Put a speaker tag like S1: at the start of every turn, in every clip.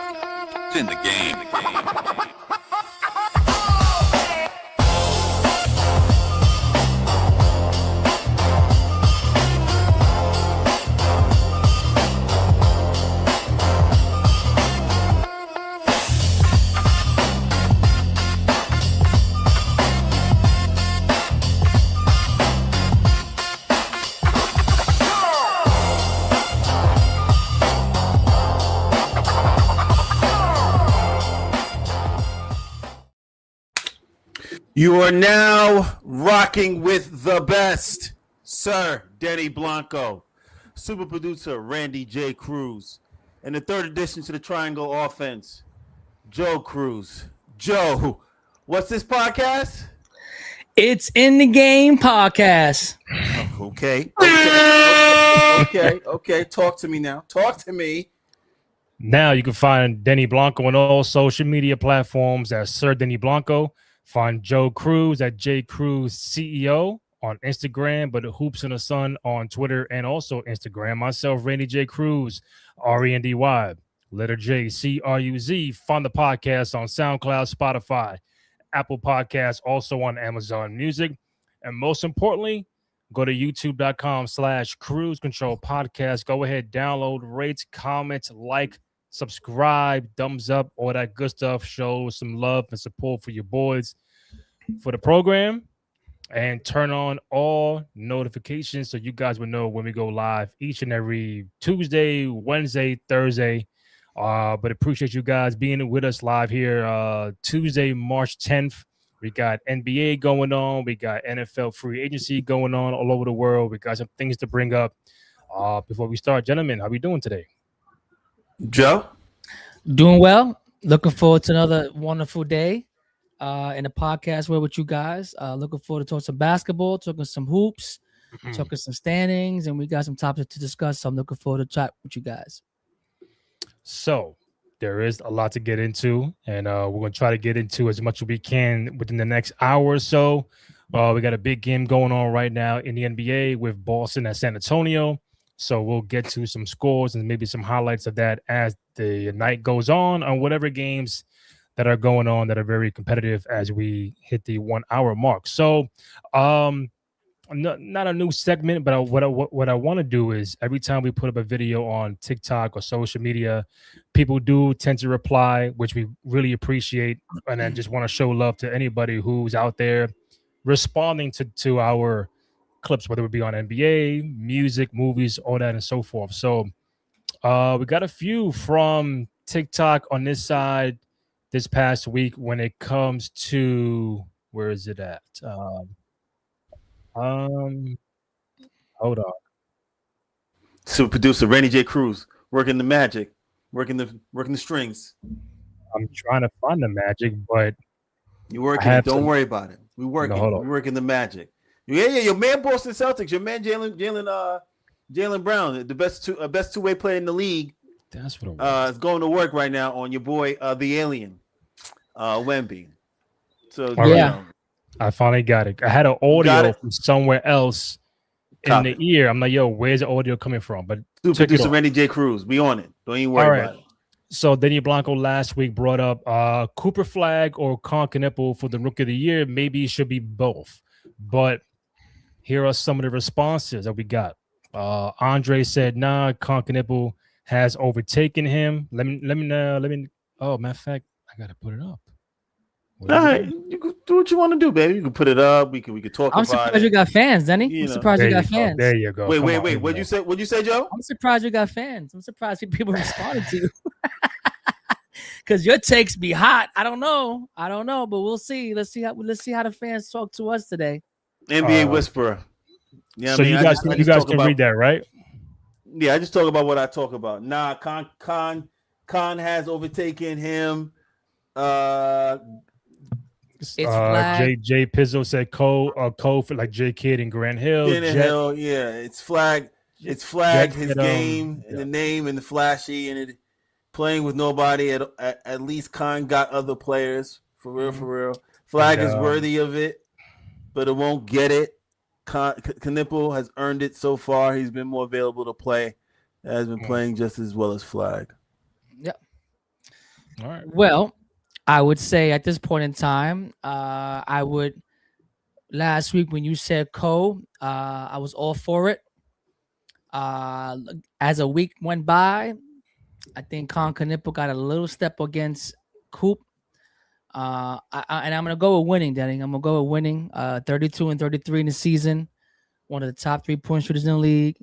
S1: It's in the game.
S2: You are now rocking with the best, Sir Denny Blanco, super producer Randy J. Cruz, and the third addition to the Triangle Offense, Joe Cruz. Joe, what's this podcast?
S3: It's In the Game podcast.
S2: Okay. Talk to me now. Talk to me.
S4: Now you can find Denny Blanco on all social media platforms as Sir Denny Blanco. Find Joe Cruz at J Cruz CEO on Instagram, but Hoops in the Sun on Twitter and also Instagram. Myself, Randy J. Cruz, RENDY, letter J, CRUZ. Find the podcast on SoundCloud, Spotify, Apple Podcasts, also on Amazon Music. And most importantly, go to youtube.com/Cruise Control Podcast. Go ahead, download, rate, comment, like, subscribe, thumbs up, all that good stuff. Show some love and support for your boys for the program, and turn on all notifications so you guys will know when we go live each and every Tuesday, Wednesday, Thursday. But appreciate you guys being with us live here Tuesday, March 10th. We got NBA going on. We got NFL free agency going on all over the world. We got some things to bring up before we start. Gentlemen, how we doing today?
S2: Joe?
S3: Doing well. Looking forward to another wonderful day in the podcast with you guys. Looking forward to talking some basketball, talking some hoops, talking some standings, and we got some topics to discuss. So I'm looking forward to chat with you guys.
S4: So there is a lot to get into, and we're going to try to get into as much as we can within the next hour or so. We got a big game going on right now in the NBA with Boston at San Antonio. So we'll get to some scores and maybe some highlights of that as the night goes on whatever games that are going on that are very competitive as we hit the 1 hour mark. So not a new segment, but what I want to do is every time we put up a video on TikTok or social media, people do tend to reply, which we really appreciate. And I just want to show love to anybody who's out there responding to our clips, whether it be on NBA, music, movies, all that and so forth. So we got a few from TikTok on this side this past week when it comes to, where is it at? Hold on.
S2: Super producer Randy J. Cruz, working the magic, working the strings.
S4: I'm trying to find the magic, but
S2: you're working it. Don't worry about it. We're working the magic. Yeah, your man Boston Celtics, your man Jaylen Brown, the best two-way player in the league.
S4: That's what it
S2: is going to work right now on your boy the alien, Wemby. So
S3: yeah,
S4: I finally got it. I had an audio from somewhere else in the ear. I'm like, yo, where's the audio coming from? But
S2: super producer Randy J. Cruz, be on it. Don't even worry about it.
S4: So Denny Blanco last week brought up Cooper Flag or Con Knipple for the Rookie of the Year. Maybe it should be both, but here are some of the responses that we got. Andre said, "Nah, Con Knipple has overtaken him." Let me. Oh, matter of fact, I gotta put it up.
S2: All right, you can do what you want to do, baby. You can put it up. We can talk about it.
S3: I'm surprised you got fans, Denny. I'm surprised you got fans.
S4: There you go.
S2: Wait. What'd you say? What'd you say, Joe?
S3: I'm surprised you got fans. I'm surprised people responded to you. Because your takes be hot. I don't know, but we'll see. Let's see how the fans talk to us today.
S2: NBA whisperer. Yeah,
S4: so you guys can read that, right?
S2: Yeah, I just talk about what I talk about. Nah, Con has overtaken him.
S4: Jay Pizzo said Cole for like J Kidd and Grant Hill.
S2: Yeah, it's flag. It's flag. His game and the name and the flashy and it playing with nobody. At least Con got other players for real. Flag is worthy of it, but it won't get it. Knipple has earned it so far. He's been more available to play. Has been playing just as well as Flag.
S3: Yep.
S4: All right.
S3: Well, I would say at this point in time, last week when you said Cole, I was all for it. Uh, as a week went by, I think Con Knipple got a little step against Coop. And I'm gonna go with winning, Danny. I'm gonna go with winning. 32 and 33 in the season. One of the top 3-point shooters in the league.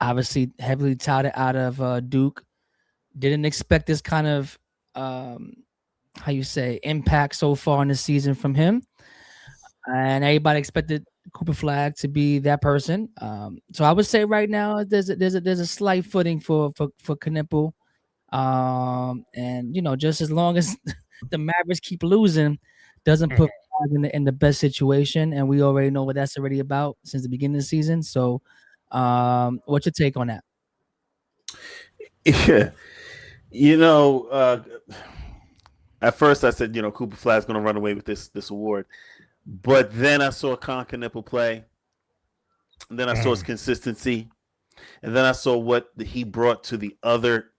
S3: Obviously, heavily touted out of Duke. Didn't expect this kind of impact so far in the season from him. And everybody expected Cooper Flag to be that person. So I would say right now there's a slight footing for Knipple. And just as long as the Mavericks keep losing, doesn't put Flag in the best situation, and we already know what that's already about since the beginning of the season. So, what's your take on that?
S2: Yeah, at first I said, Cooper Flag's going to run away with this award, but then I saw Con Knipple play, and then I saw his consistency, and then I saw what he brought to the other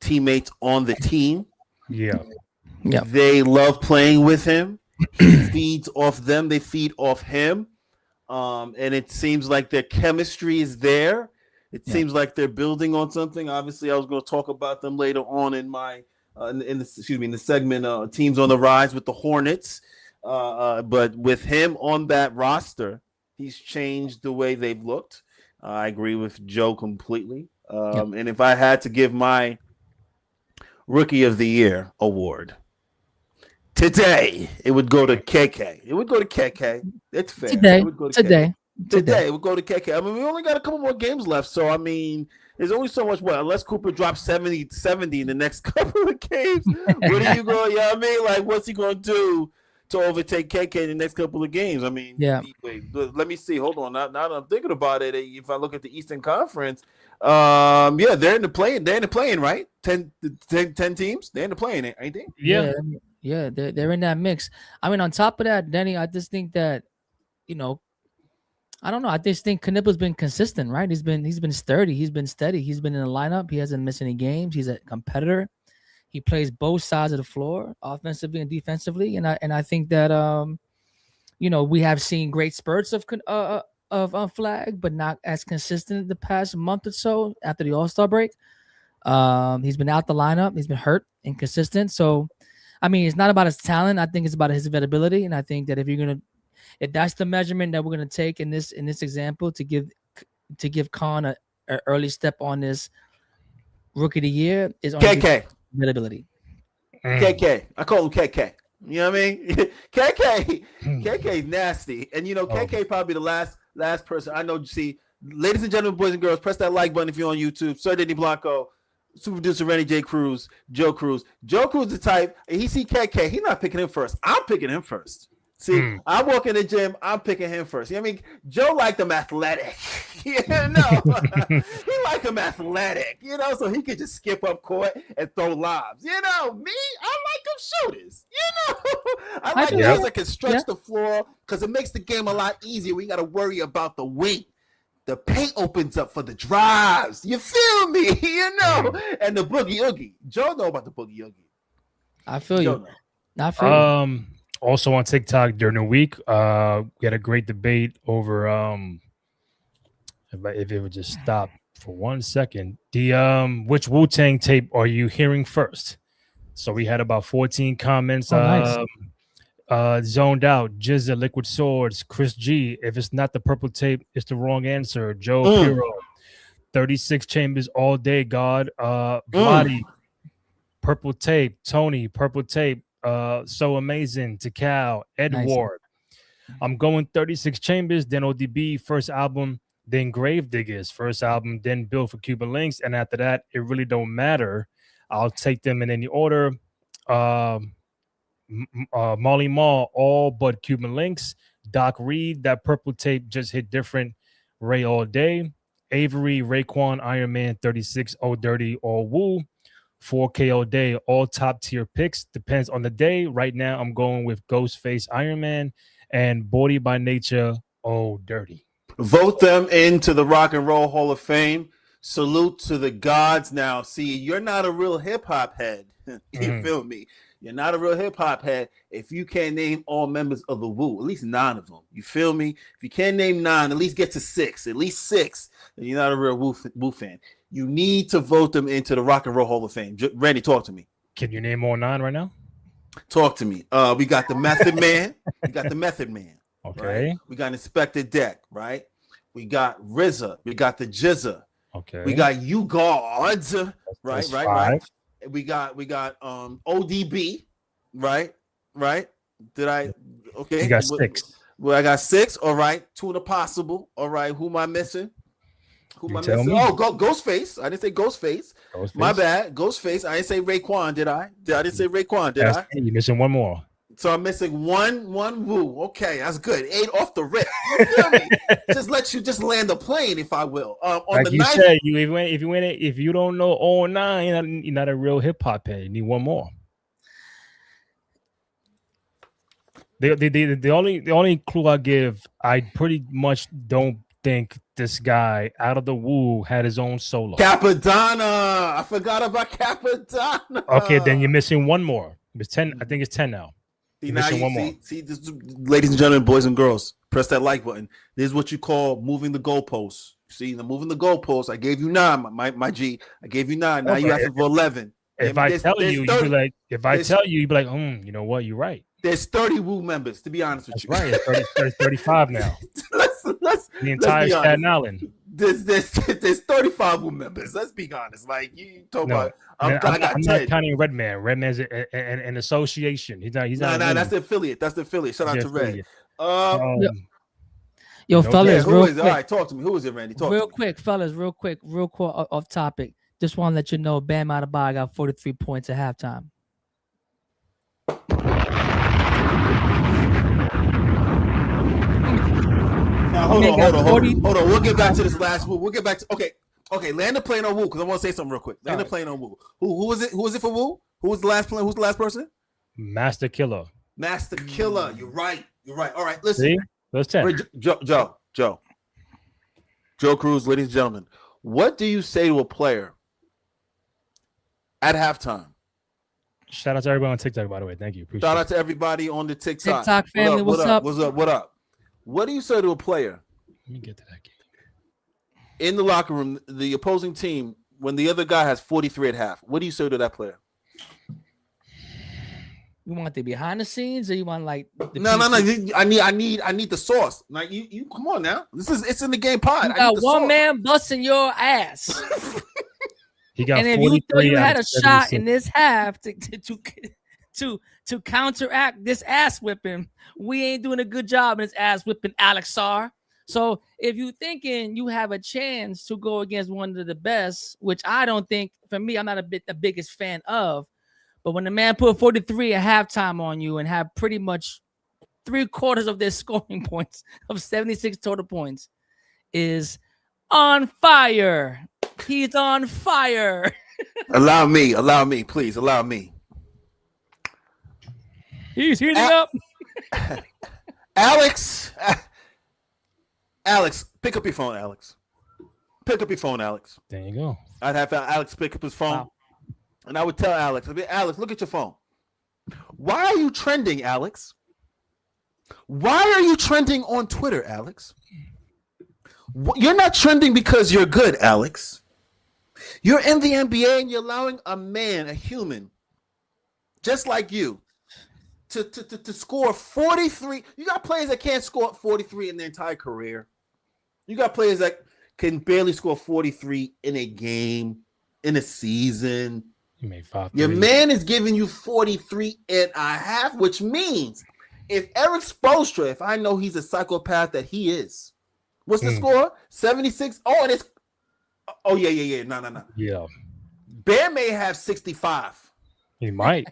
S2: teammates on the team.
S4: Yeah.
S2: They love playing with him. He feeds off them. They feed off him. And it seems like their chemistry is there. It seems like they're building on something. Obviously, I was going to talk about them later on in my in the segment Teams on the Rise with the Hornets. But with him on that roster, he's changed the way they've looked. I agree with Joe completely. And if I had to give my Rookie of the Year award today, it would go to KK. It would go to KK. It's fair.
S3: Today.
S2: It would go to
S3: Today.
S2: Today, we'll go to KK. I mean, we only got a couple more games left, so I mean, there's only so much. Unless Cooper drops 70 in the next couple of games, what are you going? I mean, like, what's he going to do to overtake KK in the next couple of games? I mean, wait, let me see. Hold on. Now that I'm thinking about it, if I look at the Eastern Conference, they're in the playing. They're in the playing, right? 10 teams. They're in the playing, ain't they?
S3: Yeah. They're in that mix. I mean, on top of that, Denny, I just think that I don't know. I just think Knipple's been consistent, right? He's been sturdy. He's been steady. He's been in the lineup. He hasn't missed any games. He's a competitor. He plays both sides of the floor, offensively and defensively. And I think that we have seen great spurts of Flag, but not as consistent the past month or so after the All-Star break. He's been out the lineup. He's been hurt, inconsistent. So, I mean, it's not about his talent. I think it's about his availability. And I think that if that's the measurement that we're gonna take in this example to give Con a early step on this Rookie of the Year is on
S2: KK
S3: availability.
S2: KK, I call him KK. You know what I mean? KK is nasty, and KK probably the last person I know. See, ladies and gentlemen, boys and girls, press that like button if you're on YouTube. Sir Denny Blanco, super producer Rennie J. Cruz, Joe Cruz. Joe Cruz the type, and he see KK, he's not picking him first. I'm picking him first. See, I walk in the gym, I'm picking him first. You know what I mean? Joe liked him athletic. He liked him athletic, so he could just skip up court and throw lobs. Me, I like them shooters. I like guys that can stretch the floor because it makes the game a lot easier. We got to worry about the weight. The paint opens up for the drives. You feel me? And the boogie oogie. Joe know about the boogie oogie.
S3: I feel you. I feel you.
S4: Also on TikTok during the week, we had a great debate over if it would just stop for 1 second. Which Wu-Tang tape are you hearing first? So we had about 14 comments.
S3: Nice.
S4: Zoned Out, Jizza, Liquid Swords, Chris G. If it's not the purple tape, it's the wrong answer. Joe Piro, 36 Chambers all day. God, Vladi, purple tape. Tony, purple tape. So Amazing, Tikal, Edward. Nice. I'm going 36 Chambers, then ODB, first album, then Gravediggers, first album, then Bill for Cuban Links, and after that, it really don't matter. I'll take them in any order. Molly Mall, all but Cuban Links. Doc Reed, that purple tape just hit different. Ray All Day. Avery, Raekwon, Iron Man, 36, Oh Dirty, All Woo. 4K all day, all top tier picks. Depends on the day. Right now, I'm going with Ghostface, Iron Man, and Body by Nature, Oh Dirty.
S2: Vote them into the Rock and Roll Hall of Fame Salute to the gods. Now, see, you're not a real hip hop head. You feel me? You're not a real hip hop head if you can't name all members of the Wu, at least 9 of them. You feel me? If you can't name 9, at least get to 6. At least 6. Then you're not a real Wu fan. You need to vote them into the Rock and Roll Hall of Fame. Randy, talk to me.
S4: Can you name all 9 right now?
S2: Talk to me. We got the Method Man. We got the Method Man.
S4: Okay.
S2: Right? We got Inspector Deck, right? We got RZA. We got the Jizza.
S3: Okay.
S2: We got G.O.A.T, right. We got ODB, right. Did I? Okay.
S4: You got 6.
S2: Well, I got 6. All right. 2 of the possible. All right. Who am I missing?
S4: Me?
S2: Oh, Ghostface. I didn't say Ghostface. My bad. Ghostface. I didn't say Raekwon, did I? I didn't say Raekwon, did I?
S4: You're missing one more.
S2: So I'm missing one Wu. Okay, that's good. 8 off the rip. You feel me? Just land the plane, if I will.
S4: Like you said, if you don't know all 9, you're not a real hip hop head. You need one more. The only clue I give, I pretty much don't think this guy out of the Wu had his own solo.
S2: Capadonna. I forgot about Capadonna.
S4: Okay, then you're missing one more. It's 10. I think it's 10 now.
S2: See, this, ladies and gentlemen, boys and girls, press that like button. This is what you call moving the goalposts. See, the moving the goalposts. I gave you 9, my G. I gave you 9. Now you asking for 11.
S4: If I tell you, you'd be like, you'd be like, you know what? You're right.
S2: There's 30 Wu members, to be honest with you.
S4: Right. It's 35 now.
S2: let's
S4: the entire Staten Island.
S2: There's 35 Wu members. Let's be honest. Like you talk about.
S4: I'm not counting Redman. Redman's an association. He's not.
S2: That's the affiliate. Shout out to Red.
S3: Yo, fellas, real quick.
S2: All right, talk to me. Who is it, Randy? Real
S3: quick, fellas, real quick, off topic. Just want to let you know, Bam Adebayo got 43 points at halftime.
S2: Now hold on. We'll get back to this last Wu. We'll get back to okay. Land the plane on Wu because I want to say something real quick. Land the plane on Wu. Who was it? Who was it for Wu? Who was the last plane? Who's the last person?
S4: Master Killer.
S2: You're right. All right. Listen.
S4: See? Those 10.
S2: Joe Cruz, ladies and gentlemen, what do you say to a player at halftime?
S4: Shout out to everybody on TikTok, by the way. Thank you. Appreciate
S2: Shout out to everybody on the TikTok
S3: family. What's up?
S2: What up? What do you say to a player?
S4: Let me get to that game.
S2: In the locker room, the opposing team, when the other guy has 43 at half, what do you say to that player?
S3: You want the behind the scenes, or you want like
S2: no. I need the sauce. Like you come on now. It's in the game pod.
S3: You got one man busting your ass.
S4: He got.
S3: And if you thought you had a shot in this half to counteract this ass whipping, we ain't doing a good job in this ass whipping, Alex Sarr. So if you thinking you have a chance to go against one of the best, which I don't think, for me, I'm not the biggest fan of, but when the man put 43 at halftime on you and have pretty much 3/4 of their scoring points of 76 total points is on fire. He's on fire.
S2: Allow me, please. Allow me.
S3: He's heating up.
S2: Alex, pick up your phone, Alex.
S4: There you go.
S2: I'd have Alex pick up his phone. Wow. And I would tell Alex, Alex, look at your phone. Why are you trending, Alex? Why are you trending on Twitter, Alex? You're not trending because you're good, Alex. You're in the NBA and you're allowing a man, a human, just like you, to score 43. You got players that can't score 43 in their entire career. You got players that can barely score 43 in a game, in a season.
S4: You made 5.
S2: Your man is giving you 43 and a half, which means if Eric Spoelstra, if I know he's a psychopath that he is, what's the score? 76. Oh, and it's No.
S4: Yeah.
S2: Bam may have 65.
S4: He might.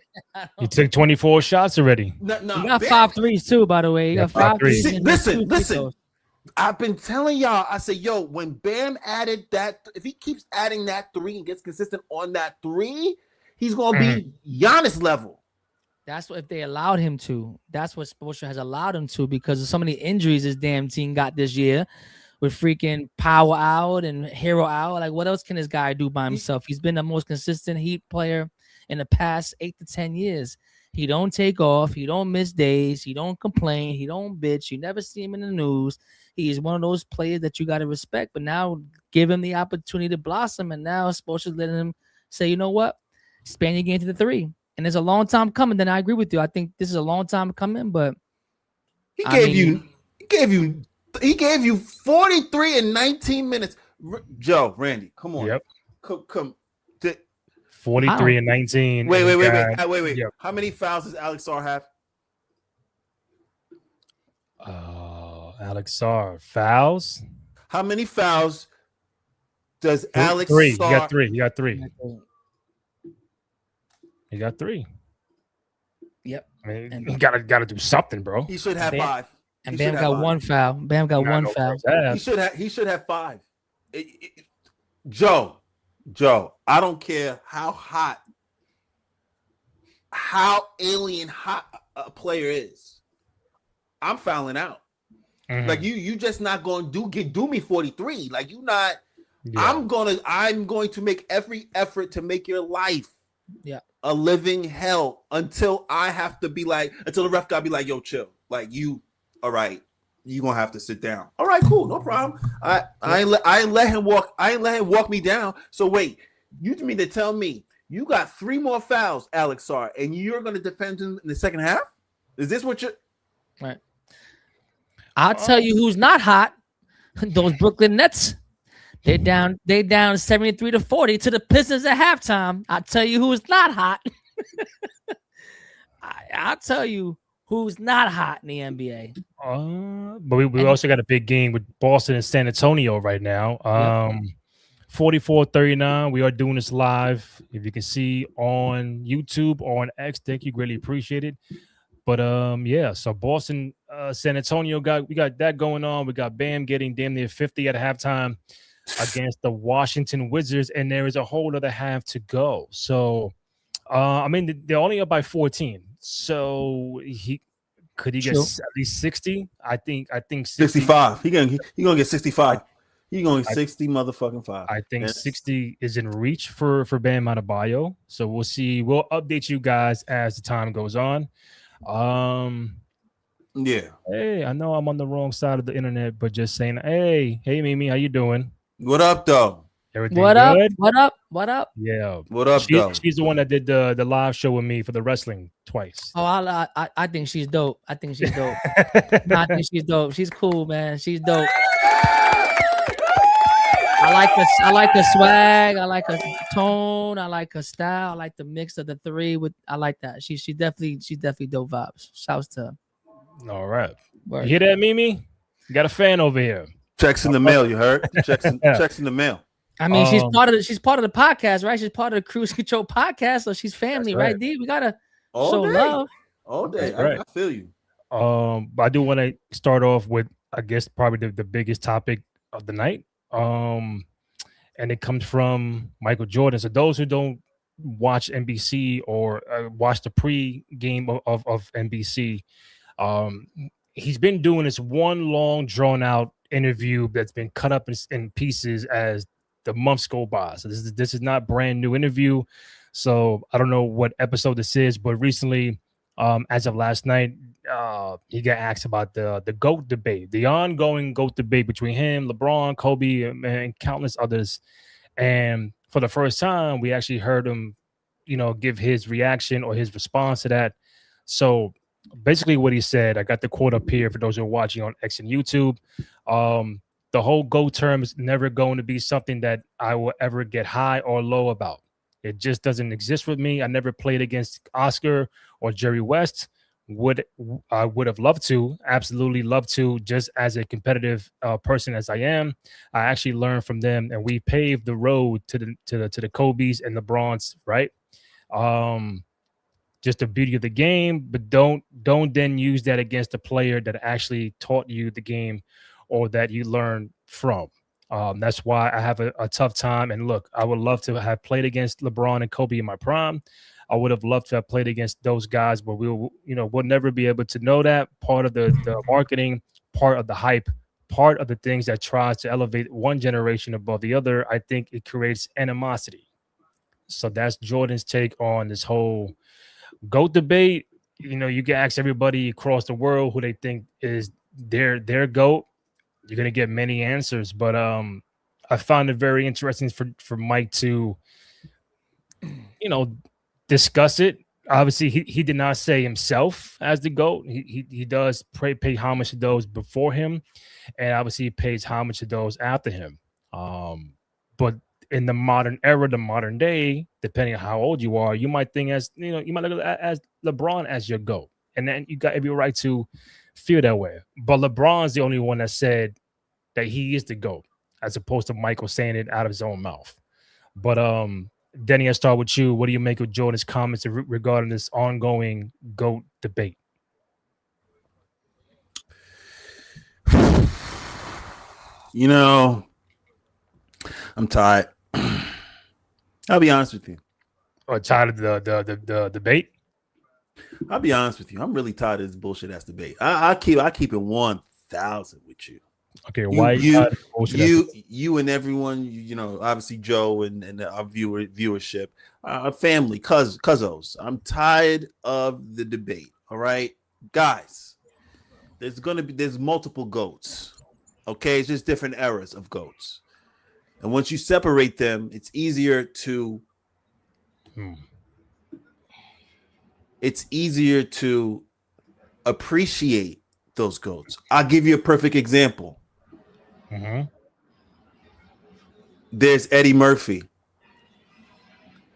S4: He took 24 shots already.
S2: No,
S3: he got 5 threes too, by the way. He got 5 threes.
S2: Listen. I've been telling y'all, I say, yo, when Bam added that, if he keeps adding that 3 and gets consistent on that 3, he's going to be Giannis level.
S3: That's what, if they allowed him to. That's what Spoelstra has allowed him to because of so many injuries his damn team got this year. with freaking Power Out and Hero Out. Like, what else can this guy do by himself? He's been the most consistent Heat player in the past 8 to 10 years. He don't take off. He don't miss days. He don't complain. He don't bitch. You never see him in the news. He is one of those players that you got to respect. But now give him the opportunity to blossom. And now Sports is letting him say, you know what? Expand your game to the 3. And it's a long time coming. Then I agree with you. I think this is a long time coming. But
S2: he gave you 43 in 19 minutes. Joe, Randy, come on.
S4: Yep.
S2: Come.
S4: 43 and 19.
S2: Wait. Yep. How many fouls does Alex Sarr have?
S4: Alex Sarr fouls.
S2: How many fouls does Alex
S4: Sarr?
S2: He got three.
S4: He got 3.
S3: Yep.
S4: I mean, he gotta do something, bro.
S2: He should have 5.
S3: And Bam got 1 foul. Bam got 1 foul.
S2: He should have 5. Joe, I don't care how alien hot a player is. I'm fouling out. Mm-hmm. Like you just not going to do me 43. Like you not. Yeah. I'm going to make every effort to make your life a living hell until the ref got to be like, yo, chill. Like you, all right. You gonna have to sit down. All right, cool, no problem. I ain't let him walk me down. So wait, you mean to tell me you got 3 more fouls, Alex Sarr, and you're gonna defend him in the second half? Is this what you're?
S3: Right. I'll tell you who's not hot. Those Brooklyn Nets. They down 73-40 to the Pistons at halftime. I'll tell you who's not hot. I'll tell you who's not hot in the NBA.
S4: But we also got a big game with Boston and San Antonio right now. 44-39. We are doing this live. If you can see on YouTube or on X, thank you. Greatly appreciate it. But so Boston, San Antonio we got that going on. We got Bam getting damn near 50 at halftime against the Washington Wizards, and there is a whole other half to go. So they're only up by 14. So could he get at least 60? I think
S2: 65. He gonna get 65. He going 60 motherfucking 5.
S4: I think 60 is in reach for Bam Adebayo. So we'll see. We'll update you guys as the time goes on. Hey, I know I'm on the wrong side of the internet, but just saying, hey Mimi, how you doing?
S2: What up, though?
S4: Everything
S3: what
S4: good?
S3: What up?
S4: Yeah.
S2: What up, though?
S4: She's the one that did the live show with me for the wrestling twice.
S3: Oh, I think she's dope. I think she's dope. I think she's dope. She's cool, man. She's dope. I like her swag. I like her tone. I like her style. I like the mix of the 3 with. I like that. She's definitely dope vibes. Shouts to her.
S4: All right. Word. You hear that, Mimi? You got a fan over here.
S2: Checks in the mail. You heard? Checks in the mail.
S3: I mean, she's part of the podcast, right? She's part of the Cruise Control podcast, so she's family, right? D, we gotta show love
S2: all day. Right. I feel you.
S4: But I do want to start off with, I guess, probably the biggest topic of the night. And it comes from Michael Jordan. So those who don't watch NBC or watch the pre-game of NBC, he's been doing this one long, drawn-out interview that's been cut up in pieces as the months go by. So this is not brand new interview. So I don't know what episode this is, but recently, as of last night, he got asked about the GOAT debate, the ongoing GOAT debate between him, LeBron, Kobe, and countless others. And for the first time, we actually heard him, give his reaction or his response to that. So basically what he said, I got the quote up here for those who are watching on X and YouTube. The whole GOAT term is never going to be something that I will ever get high or low about. It just doesn't exist with me. I never played against Oscar or Jerry West. I would have loved to, absolutely loved to, just as a competitive person as I am. I actually learned from them, and we paved the road to the Kobe's and the LeBrons, right? Just the beauty of the game, but don't then use that against a player that actually taught you the game or that you learned from. That's why I have a tough time. And look, I would love to have played against LeBron and Kobe in my prime. I would have loved to have played against those guys, but we'll never be able to know that. Part of the marketing, part of the hype, part of the things that tries to elevate one generation above the other, I think it creates animosity. So that's Jordan's take on this whole GOAT debate. You can ask everybody across the world who they think is their GOAT. You're gonna get many answers, but I found it very interesting for Mike to discuss it. Obviously, he did not say himself as the GOAT. He does pay homage to those before him, and obviously he pays homage to those after him. But in the modern era, the modern day, depending on how old you are, you might think you might look at as LeBron as your GOAT, and then you got every right to feel that way. But LeBron's the only one that said that he is the GOAT, as opposed to Michael saying it out of his own mouth. But Denny, I start with you. What do you make of Jordan's comments regarding this ongoing GOAT debate?
S2: I'm tired. I'll be honest with you.
S4: Tired of the debate?
S2: I'll be honest with you. I'm really tired of this bullshit ass debate. I keep it 1,000 with you.
S4: Okay, why
S2: you and everyone, obviously Joe and our viewership, our family, cousins. I'm tired of the debate. All right, guys. There's multiple GOATs. Okay, it's just different eras of GOATs. And once you separate them, it's easier to appreciate those GOATs. I'll give you a perfect example.
S4: Mm-hmm.
S2: There's Eddie Murphy.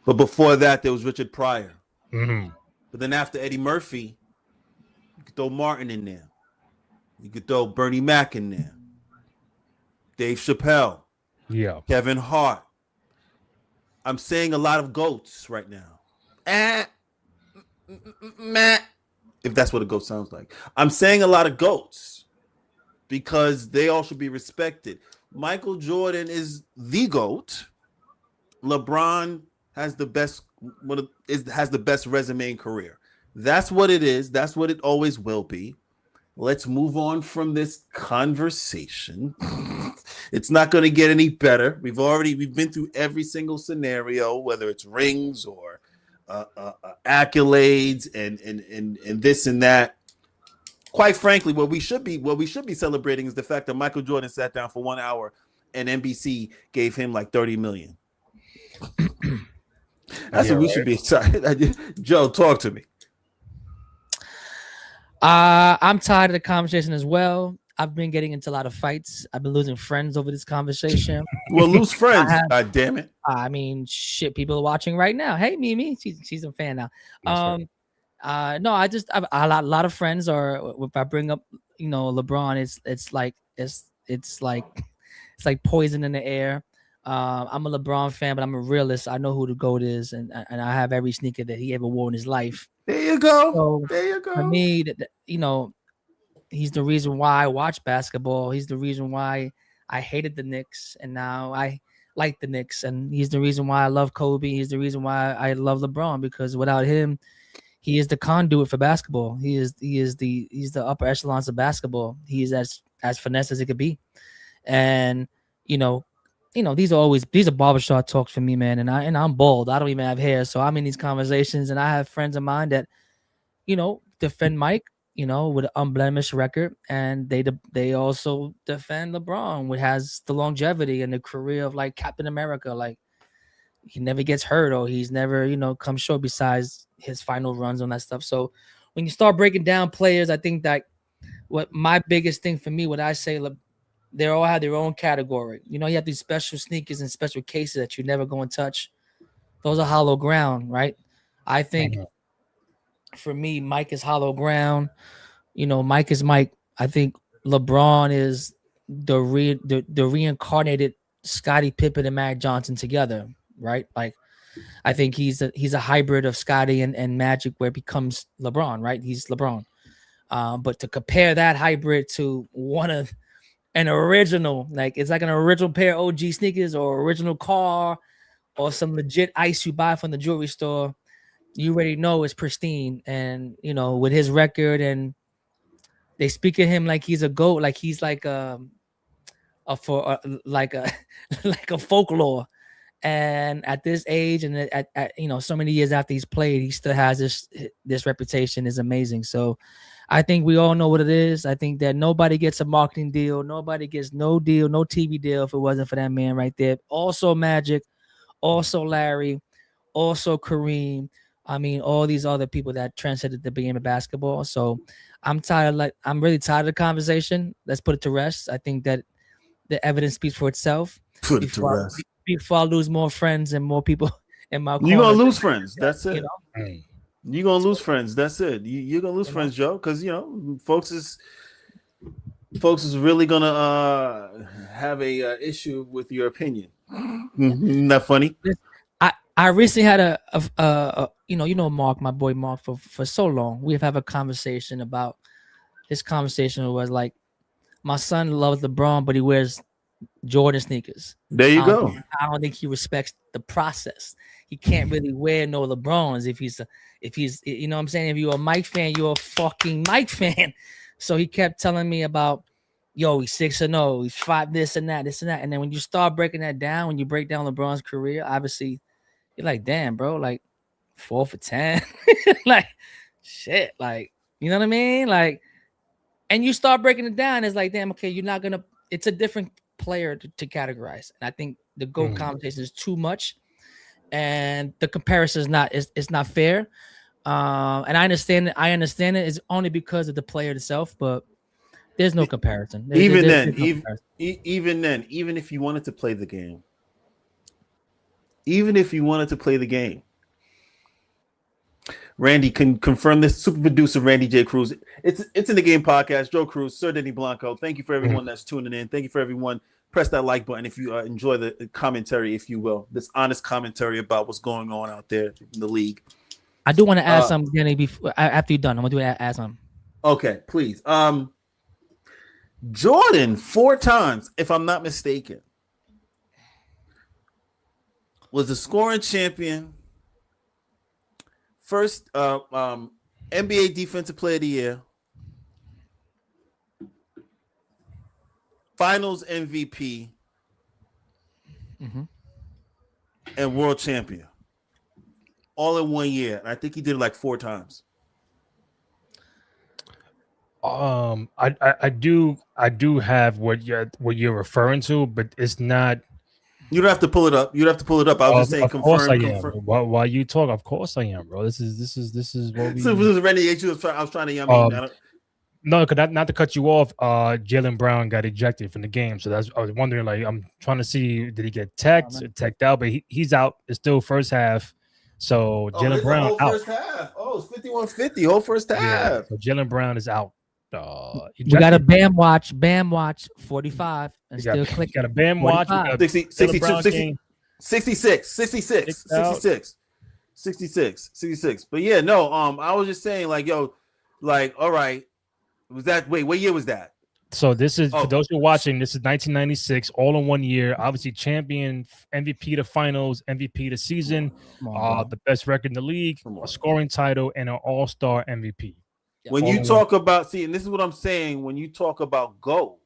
S2: But before that, there was Richard Pryor.
S4: Mm-hmm.
S2: But then after Eddie Murphy, you could throw Martin in there. You could throw Bernie Mac in there. Dave Chappelle.
S4: Yeah.
S2: Kevin Hart. I'm saying a lot of GOATs right now. If that's what a GOAT sounds like. I'm saying a lot of GOATs because they all should be respected. Michael Jordan is the GOAT. LeBron has the best resume and career. That's what it is. That's what it always will be. Let's move on from this conversation. It's not going to get any better. We've been through every single scenario, whether it's rings or accolades and this and that. Quite frankly, what we should be celebrating is the fact that Michael Jordan sat down for 1 hour and NBC gave him like $30 million. That's what we should be excited. Joe, talk to me.
S3: I'm tired of the conversation as well. I've been getting into a lot of fights. I've been losing friends over this conversation.
S2: Well, lose friends. God damn it.
S3: I mean, shit, people are watching right now. Hey, Mimi, she's a fan now. No, a lot of friends are. If I bring up, LeBron, it's like poison in the air. I'm a LeBron fan, but I'm a realist. I know who the GOAT is, and I have every sneaker that he ever wore in his life.
S2: There you go.
S3: So
S2: there you go.
S3: For me, he's the reason why I watch basketball. He's the reason why I hated the Knicks, and now I like the Knicks. And he's the reason why I love Kobe. He's the reason why I love LeBron, because without him, he is the conduit for basketball. He's the upper echelons of basketball. He is as finesse as it could be. And these are barbershop talks for me, man. And I'm bald. I don't even have hair, so I'm in these conversations, and I have friends of mine that defend Mike, with an unblemished record, and they also defend LeBron, which has the longevity and the career of like Captain America. Like, he never gets hurt, or he's never, come short besides his final runs on that stuff. So when you start breaking down players, I think that what my biggest thing for me, what I say, they all have their own category. You have these special sneakers and special cases that you never go and touch. Those are hollow ground, right? I think for me, Mike is hollow ground. Mike is Mike. I think LeBron is the reincarnated Scottie Pippen and Magic Johnson together, right? Like, I think he's a hybrid of Scottie and Magic, where it becomes LeBron, right? He's LeBron. But to compare that hybrid to an original, like it's like an original pair of OG sneakers or original car or some legit ice you buy from the jewelry store, you already know it's pristine. And with his record, and they speak of him like he's a GOAT, like he's like like a like a folklore. And at this age, and at so many years after he's played, he still has this reputation. Is amazing. So I think we all know what it is. I think that nobody gets a marketing deal, nobody gets no deal, no TV deal if it wasn't for that man right there. Also Magic, also Larry, also Kareem. I mean, all these other people that transcended the game of basketball. So I'm really tired of the conversation. Let's put it to rest. I think that the evidence speaks for itself.
S2: Put it to rest.
S3: Before I lose more friends and more people in my corner.
S2: You're gonna lose friends. That's it.
S4: Mm.
S2: You're gonna lose friends. That's it. You're gonna lose friends, Joe, because folks is really gonna have a issue with your opinion. Isn't that funny?
S3: I recently had a Mark, my boy Mark, for so long. We've had a conversation about his conversation was like, my son loves LeBron, but he wears Jordan sneakers.
S2: There you go.
S3: I don't think he respects the process. He can't really wear no LeBrons if he's you know what I'm saying. If you're a Mike fan, you're a fucking Mike fan. So he kept telling me about, yo, he's 6-0, he's 5 this and that, and then when you start breaking that down, when you break down LeBron's career, obviously you're like, damn, bro, like 4 for 10, like shit, like you know what I mean, like, and you start breaking it down, it's like, damn, okay, you're not gonna. It's a different player to categorize, and I think the GOAT conversation is too much, and the comparison is not it's not fair. And I understand it is only because of the player itself, but there's no comparison.
S2: Even if you wanted to play the game, Randy can confirm this. Super producer Randy J. Cruz. It's in the game podcast. Joe Cruz, Sir Denny Blanco. Thank you for everyone that's tuning in. Thank you for everyone. Press that like button if you enjoy the commentary, if you will. This honest commentary about what's going on out there in the league.
S3: I do want to ask something, Denny. Before after you're done, I'm gonna ask something.
S2: Okay, please. Jordan 4 times, if I'm not mistaken, was the scoring champion. First NBA Defensive Player of the Year, Finals MVP, and World Champion, all in 1 year. And I think he did it like 4 times.
S4: I do have what you're referring to, but it's not.
S2: You don't have to pull it up. I was just saying, confirm.
S4: Of course I am. While you talk, of course I am, bro. This is what we.
S2: So this is Randy H. I was trying to.
S4: No, not to cut you off. Jaylen Brown got ejected from the game, so I was wondering. Like, I'm trying to see, did he get teched out? But he's out. It's still first half. So Jaylen Brown
S2: whole
S4: out.
S2: First half. Oh, it's 51-50. Whole first half.
S4: Yeah, so Jaylen Brown is out.
S3: We got a BAM watch 45 and still click.
S4: Got a BAM watch.
S2: 66. But yeah, no, I was just saying, like, yo, like, all right, what year was that?
S4: So this is for those who are watching, this is 1996, all in 1 year. Obviously, champion, MVP to finals, MVP to season, the best record in the league, a scoring title, and an all-star MVP.
S2: When you talk about, and this is what I'm saying, when you talk about GOAT,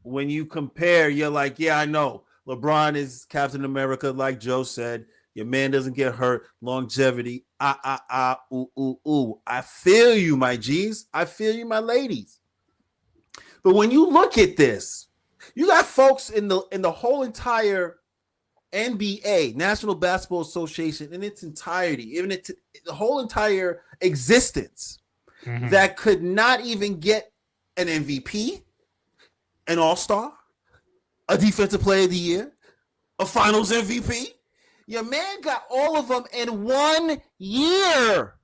S2: when you compare, you're like, yeah, I know. LeBron is Captain America, like Joe said. Your man doesn't get hurt. Longevity. Ooh. I feel you, my G's. I feel you, my ladies. But when you look at this, you got folks in the whole entire NBA, National Basketball Association, in its entirety, even the whole entire existence, that could not even get an MVP, an All-Star, a Defensive Player of the Year, a Finals MVP. Your man got all of them in 1 year.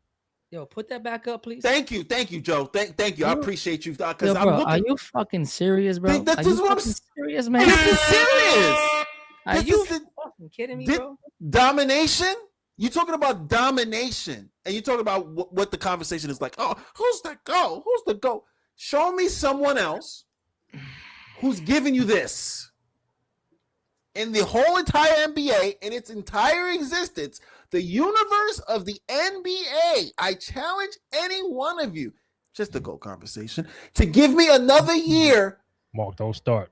S3: Yo, put that back up, please.
S2: Thank you, Joe. Thank you. I appreciate you. Because
S3: are you fucking serious, bro?
S2: This is what I'm
S3: serious, man.
S2: This is serious.
S3: Are you fucking kidding me, bro?
S2: Domination? You're talking about domination, and you're talking about what the conversation is like. Oh, who's the GOAT? Who's the GOAT? Show me someone else who's giving you this. In the whole entire NBA, in its entire existence, the universe of the NBA, I challenge any one of you, just a GOAT conversation, to give me another year
S4: Mark, don't start.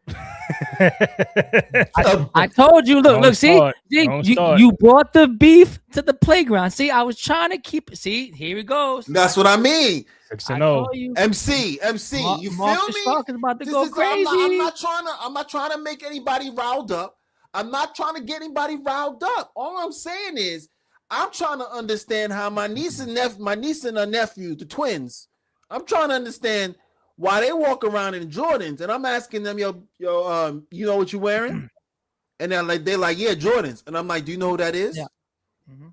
S3: I told you.
S4: Don't
S3: Look. See,
S4: start. Don't start.
S3: you brought the beef to the playground. See, I was trying to keep. See, here he goes.
S2: That's what I mean.
S4: 6-0.
S3: told you.
S2: MC. You
S3: Marcus
S2: feel me?
S3: Stark is about to
S2: This
S3: go
S2: is-
S3: crazy.
S2: I'm not trying to make anybody riled up. I'm not trying to get anybody riled up. All I'm saying is, I'm trying to understand how my niece and nephew, the twins, I'm trying to understand why they walk around in Jordans, and I'm asking them, yo, you know what you're wearing? And they're like, yeah, Jordans. And I'm like, do you know who that is?
S3: Yeah. Mm-hmm.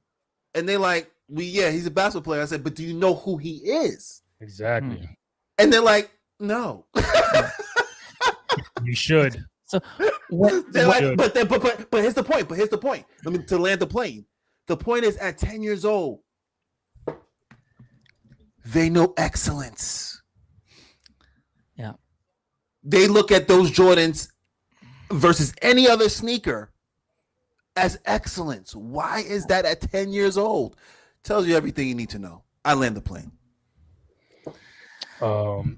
S2: And they're like, yeah, he's a basketball player. I said, but do you know who he is?
S4: Exactly.
S2: And they're like, no.
S4: You should.
S3: So
S2: they're like, but here's the point. Let me to land the plane. The point is, at 10 years old, they know excellence.
S3: Yeah.
S2: They look at those Jordans versus any other sneaker as excellence. Why is that at 10 years old? Tells you everything you need to know. I land the plane.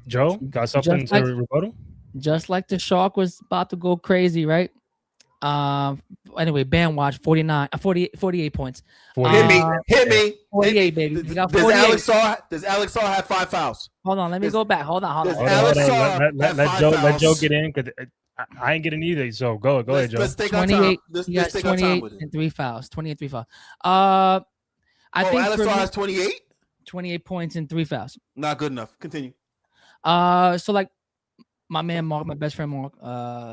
S4: Joe, got something to rebuttal?
S3: Just like the Shark was about to go crazy, right? Anyway, Bam watch 48 points.
S2: Hit me.
S3: 48, baby.
S2: Does Alex Saw have 5 fouls?
S3: Hold on, let me go back. Hold on.
S4: Let Joe get in because I ain't getting either. So go ahead, Joe.
S2: Let's take
S3: 28.
S2: Let's
S3: take 28 and 3 fouls. 28, 3 fouls. I think
S2: Alex Saw has 28.
S3: 28 points and 3 fouls.
S2: Not good enough. Continue.
S3: So like my man Mark, my best friend Mark,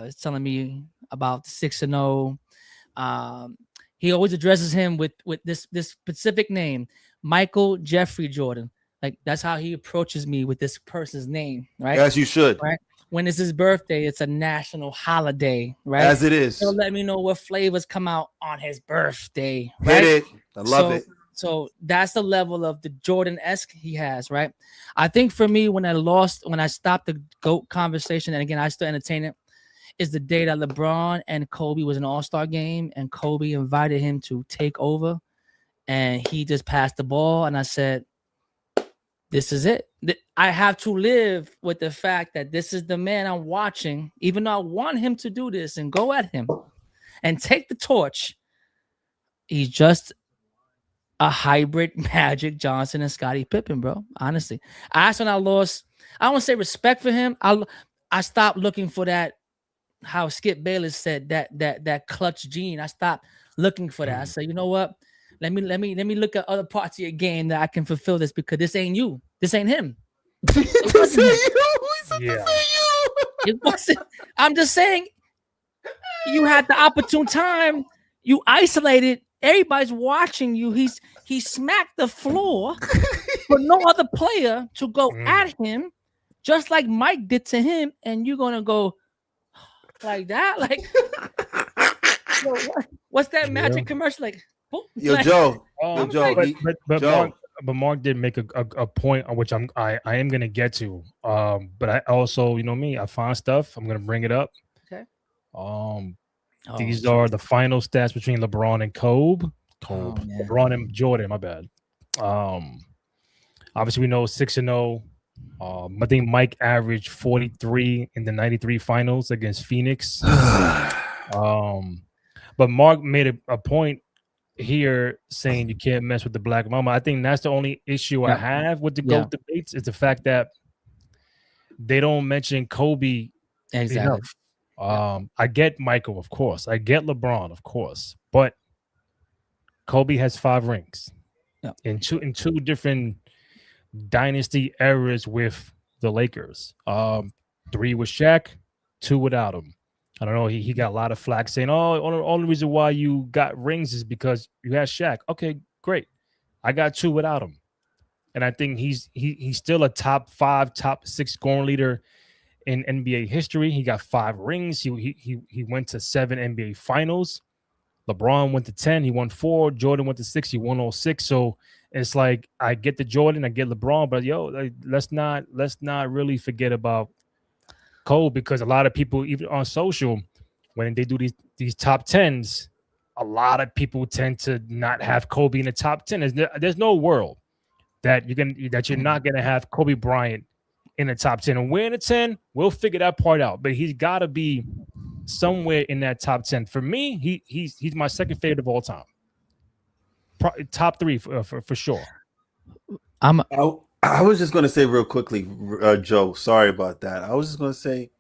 S3: is telling me about the 6-0. He always addresses him with this specific name, Michael Jeffrey Jordan. Like that's how he approaches me with this person's name, right?
S2: As you should.
S3: Right. When it's his birthday, it's a national holiday, right?
S2: As it is.
S3: He'll let me know what flavors come out on his birthday, right?
S2: Hit it. I love it.
S3: So that's the level of the Jordan-esque he has, right? I think for me, when I stopped the GOAT conversation, and again, I still entertain it, is the day that LeBron and Kobe was an all-star game, and Kobe invited him to take over, and he just passed the ball, and I said, this is it. I have to live with the fact that this is the man I'm watching, even though I want him to do this and go at him and take the torch. He's just a hybrid Magic Johnson and Scottie Pippen, bro. Honestly, that's when I lost. I don't want to say respect for him. I stopped looking for that. How Skip Bayless said that clutch gene. I stopped looking for that. I said, you know what? Let me look at other parts of your game that I can fulfill this because this ain't you. This ain't him.
S2: This ain't you.
S3: It wasn't. I'm just saying. You had the opportune time. You isolated. Everybody's watching you. He smacked the floor for no other player to go at him, just like Mike did to him. And you're gonna go like that, like what's that Magic commercial like?
S2: Yo, Joe.
S4: But Mark did make a point on which I am gonna get to. But I also, you know me, I find stuff. I'm gonna bring it up.
S3: Okay.
S4: These are the final stats between LeBron and Kobe. LeBron and Jordan. My bad. Obviously we know 6-0. I think Mike averaged 43 in the 93 finals against Phoenix. But Mark made a point here saying you can't mess with the Black Mama. I think that's the only issue I have with the GOAT debates is the fact that they don't mention Kobe enough. I get Michael, of course. I get LeBron, of course. But Kobe has 5 rings in two different dynasty eras with the Lakers. 3 with Shaq, 2 without him. I don't know. He got a lot of flack saying, "Oh, only reason why you got rings is because you had Shaq." Okay, great. I got 2 without him, and I think he's still a top 5, top 6 scoring leader in NBA history. He got 5 rings. He went to 7 NBA finals. LeBron went to 10. He won 4. Jordan went to 6. He won all 6. So it's like I get the Jordan, I get LeBron, but let's not really forget about Kobe, because a lot of people, even on social, when they do these top 10s, a lot of people tend to not have Kobe in the top 10. There's no world that you're not gonna have Kobe Bryant in the top 10. And where in the 10, we'll figure that part out. But he's got to be somewhere in that top 10. For me, he's my second favorite of all time. Top 3 for sure.
S2: I was just going to say real quickly, Joe, sorry about that. I was just going to say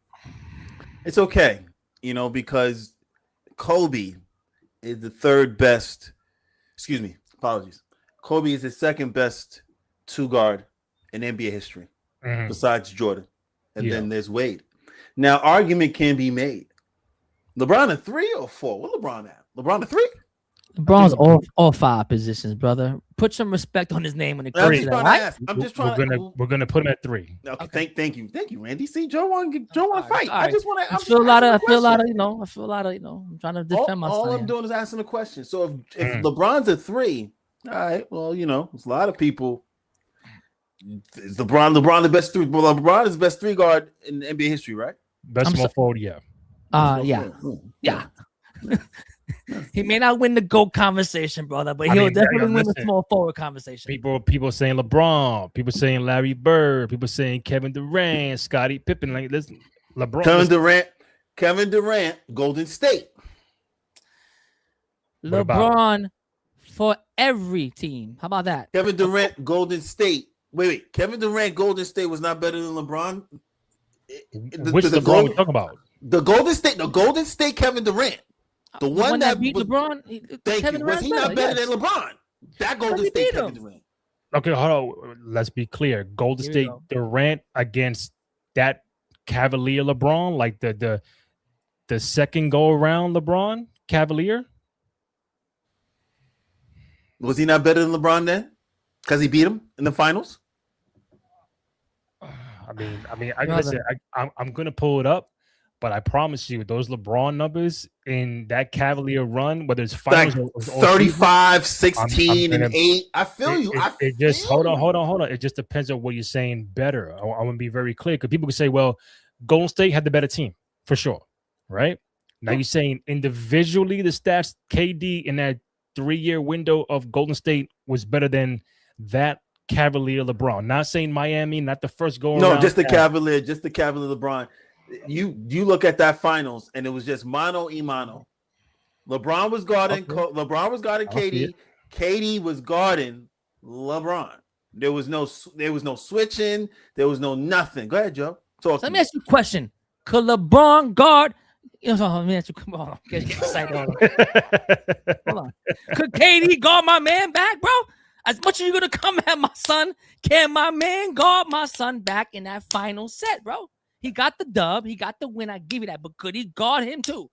S2: it's okay, because Kobe is the third best. Excuse me, apologies. Kobe is the second best 2-guard in NBA history, besides Jordan. And then there's Wade. Now, argument can be made. LeBron a 3 or 4? What LeBron at? LeBron a 3?
S3: LeBron's all 5 positions, brother. Put some respect on his name when it comes to that.
S4: We're gonna put him at 3.
S2: Okay. Thank you, Randy. See, Joe want to fight.
S3: I
S2: just want to.
S3: I feel a lot of. I'm trying to defend myself.
S2: All I'm doing is asking a question. So if LeBron's a 3, all right. Well, there's a lot of people. Is LeBron the best 3? Well, LeBron is the best 3-guard in NBA history, right?
S4: Best small forward, yeah.
S3: Yeah. He may not win the GOAT conversation, brother, but he'll definitely win the small forward conversation.
S4: People saying LeBron, people saying Larry Bird, people saying Kevin Durant, Scottie Pippen. Like this,
S2: LeBron. Kevin Durant, Golden State.
S3: LeBron for every team. How about that?
S2: Kevin Durant, Golden State. Wait. Kevin Durant, Golden State was not better than LeBron.
S4: Which LeBron we talking about?
S2: The Golden State, Kevin Durant. The one that
S3: beat LeBron.
S2: Thank you. Was he not better than LeBron? That Golden State Kevin Durant.
S4: Okay, hold on. Let's be clear. Golden State Durant against that Cavalier LeBron, like the second go around LeBron Cavalier.
S2: Was he not better than LeBron then? Because he beat him in the finals.
S4: I'm gonna pull it up. But I promise you, those LeBron numbers in that Cavalier run, whether it's finals
S2: like 35, 16, and 8. I feel you.
S4: Hold on. It just depends on what you're saying better. I want to be very clear because people can say, well, Golden State had the better team for sure. Right? Now you're saying individually, the stats, KD in that 3-year window of Golden State was better than that Cavalier LeBron. Not saying Miami, not the first go around.
S2: No, just the Cavalier LeBron. You look at that finals and it was just mano y mano. LeBron was guarding KD. KD was guarding LeBron. There was no switching. There was no nothing. Go ahead, Joe.
S3: Let me ask you a question. Could LeBron guard? Let me ask you. Come on, get excited. Hold on. Could KD guard my man back, bro? As much as you're gonna come at my son, can my man guard my son back in that final set, bro? He got the dub. He got the win. I give you that. But could he guard him too?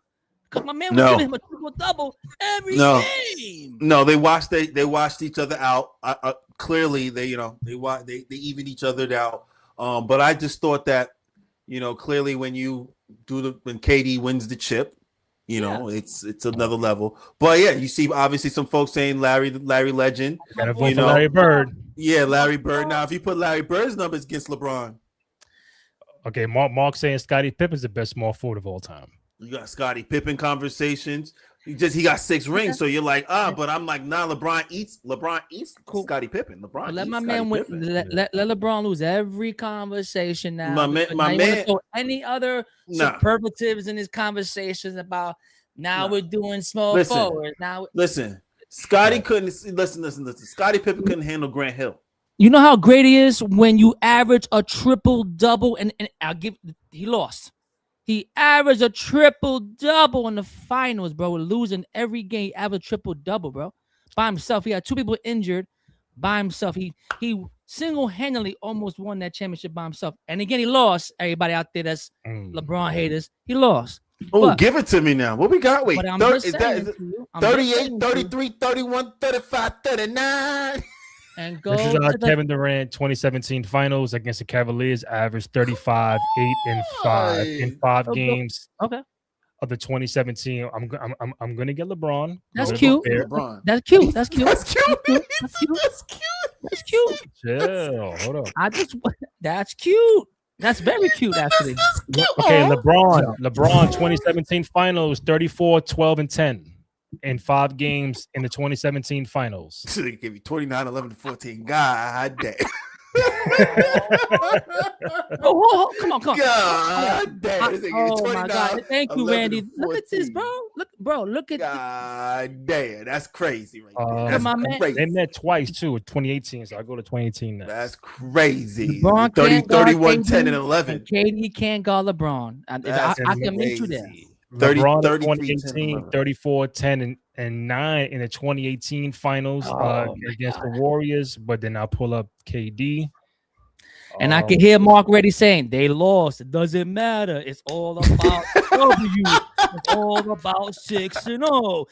S3: Because my man was giving him a triple-double every game.
S2: No, they watched each other out. Clearly, they evened each other out. But I just thought that, clearly when KD wins the chip, it's another level. But yeah, you see obviously some folks saying Larry Legend.
S4: Gotta vote for Larry Bird.
S2: Yeah, Larry Bird. Now, if you put Larry Bird's numbers against LeBron.
S4: Okay, Mark saying Scottie Pippen's the best small forward of all time.
S2: You got Scottie Pippen conversations. He got 6 rings, so you're like, but I'm like, nah. LeBron eats cool. Scottie Pippen. LeBron.
S3: Let my man win. Let LeBron lose every conversation now.
S2: My man.
S3: Any other superlatives in his conversations about we're doing small forward. Now
S2: listen, Scottie couldn't listen. Scottie Pippen couldn't handle Grant Hill.
S3: You know how great he is when you average a triple-double, and he lost. He averaged a triple-double in the finals, bro. Losing every game, he averaged triple-double, bro. By himself. He had 2 people injured by himself. He single-handedly almost won that championship by himself. And again, he lost. Everybody out there that's LeBron haters, he lost.
S2: Oh, give it to me now. What we got? Wait, is it 38, 33, 31, 35, 39?
S3: And go.
S4: This is Kevin Durant 2017 finals against the Cavaliers, averaged 35, 8, and 5 in 5 games.
S3: Okay.
S4: Of the 2017, I'm gonna get LeBron.
S3: That's cute. That's cute. That's cute.
S2: That's cute.
S3: That's cute.
S4: Chill. Hold on.
S3: That's cute. That's very cute, actually.
S4: Okay, LeBron 2017 finals, 34, 12, and 10. In 5 games in the 2017 finals.
S2: So they give you 29, 11, 14. God damn.
S3: Oh, come on.
S2: God damn.
S3: Oh my God! Thank you, Randy. Look at this,
S2: 14.
S3: bro. Look at
S2: God damn. That's crazy right there.
S3: Look at
S2: That's
S3: my man.
S2: crazy.
S4: They met twice too, 2018. So I go to 2018 next.
S2: That's crazy.
S3: LeBron
S2: 30,
S3: can't guard
S2: 31, 10, and
S3: KD,
S2: 11.
S3: and KD can't guard LeBron. I can meet you there.
S2: 30,
S4: LeBron in
S2: 33,
S4: 2018, 34, 10, and 9 in the 2018 finals against the Warriors. But then I pull up KD.
S3: And I can hear Mark already saying they lost. It doesn't matter. It's all about W. It's all about 6-0.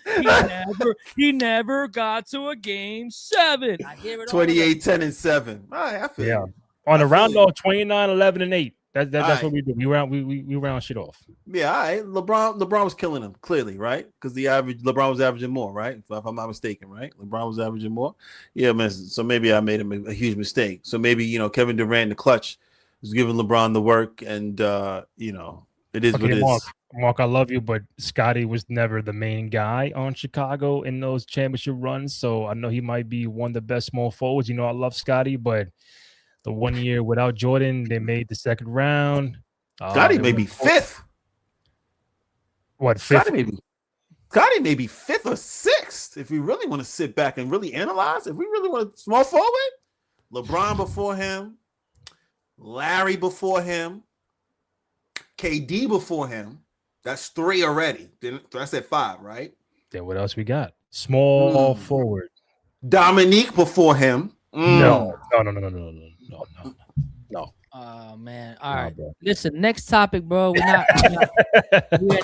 S3: He never got to a game 7. I hear it
S2: 28, 10, and 7. All right, I feel you.
S4: On a round off 29, 11, and 8. That's
S2: right.
S4: what we do. We round shit off.
S2: Yeah, all right. LeBron was killing him, clearly, right? Because LeBron was averaging more, right? If I'm not mistaken, right? LeBron was averaging more. Yeah, man. So maybe I made him a huge mistake. So maybe, Kevin Durant in the clutch was giving LeBron the work, and it is what it is.
S4: Mark, I love you, but Scotty was never the main guy on Chicago in those championship runs. So I know he might be one of the best small forwards. I love Scotty, but the 1 year without Jordan, they made the second round.
S2: Scotty may be fifth.
S4: What, fifth?
S2: Scotty may be fifth or sixth if we really want to sit back and really analyze. If we really want a small forward, LeBron before him, Larry before him, KD before him. That's 3 already. I said 5, right?
S4: Then what else we got? Small forward.
S2: Dominique before him.
S4: No.
S3: Oh man! All right, listen. Next topic, bro. We're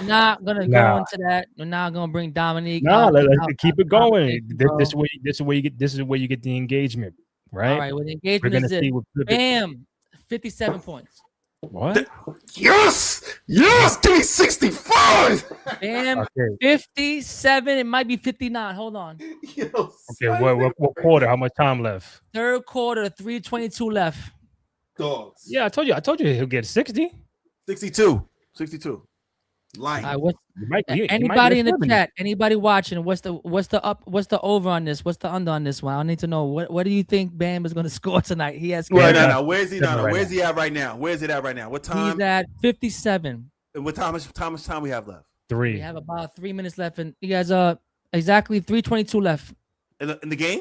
S3: not gonna go into that. We're not gonna bring Dominique.
S4: No, let's keep it going. This is where you get the engagement, right?
S3: All right. Well, the engagement is this. Bam, 57 points.
S4: What?
S2: Yes, give me 65.
S3: Bam, 57. It might be 59. Hold on.
S4: Okay, what quarter? How much time left?
S3: Third quarter, 3:22 left.
S2: Dogs.
S4: Yeah, I told you he'll get 60.
S2: 62. Lying.
S3: Anybody in the chat? Anybody watching? What's the over on this? What's the under on this one? I need to know. What do you think Bam is going to score tonight? He has.
S2: No. Where's he? Where's he at right now? Where's it at right now? What time?
S3: He's at 57.
S2: And what time we have left?
S4: 3.
S3: We have about 3 minutes left, and you guys exactly 3:22 left.
S2: In the game?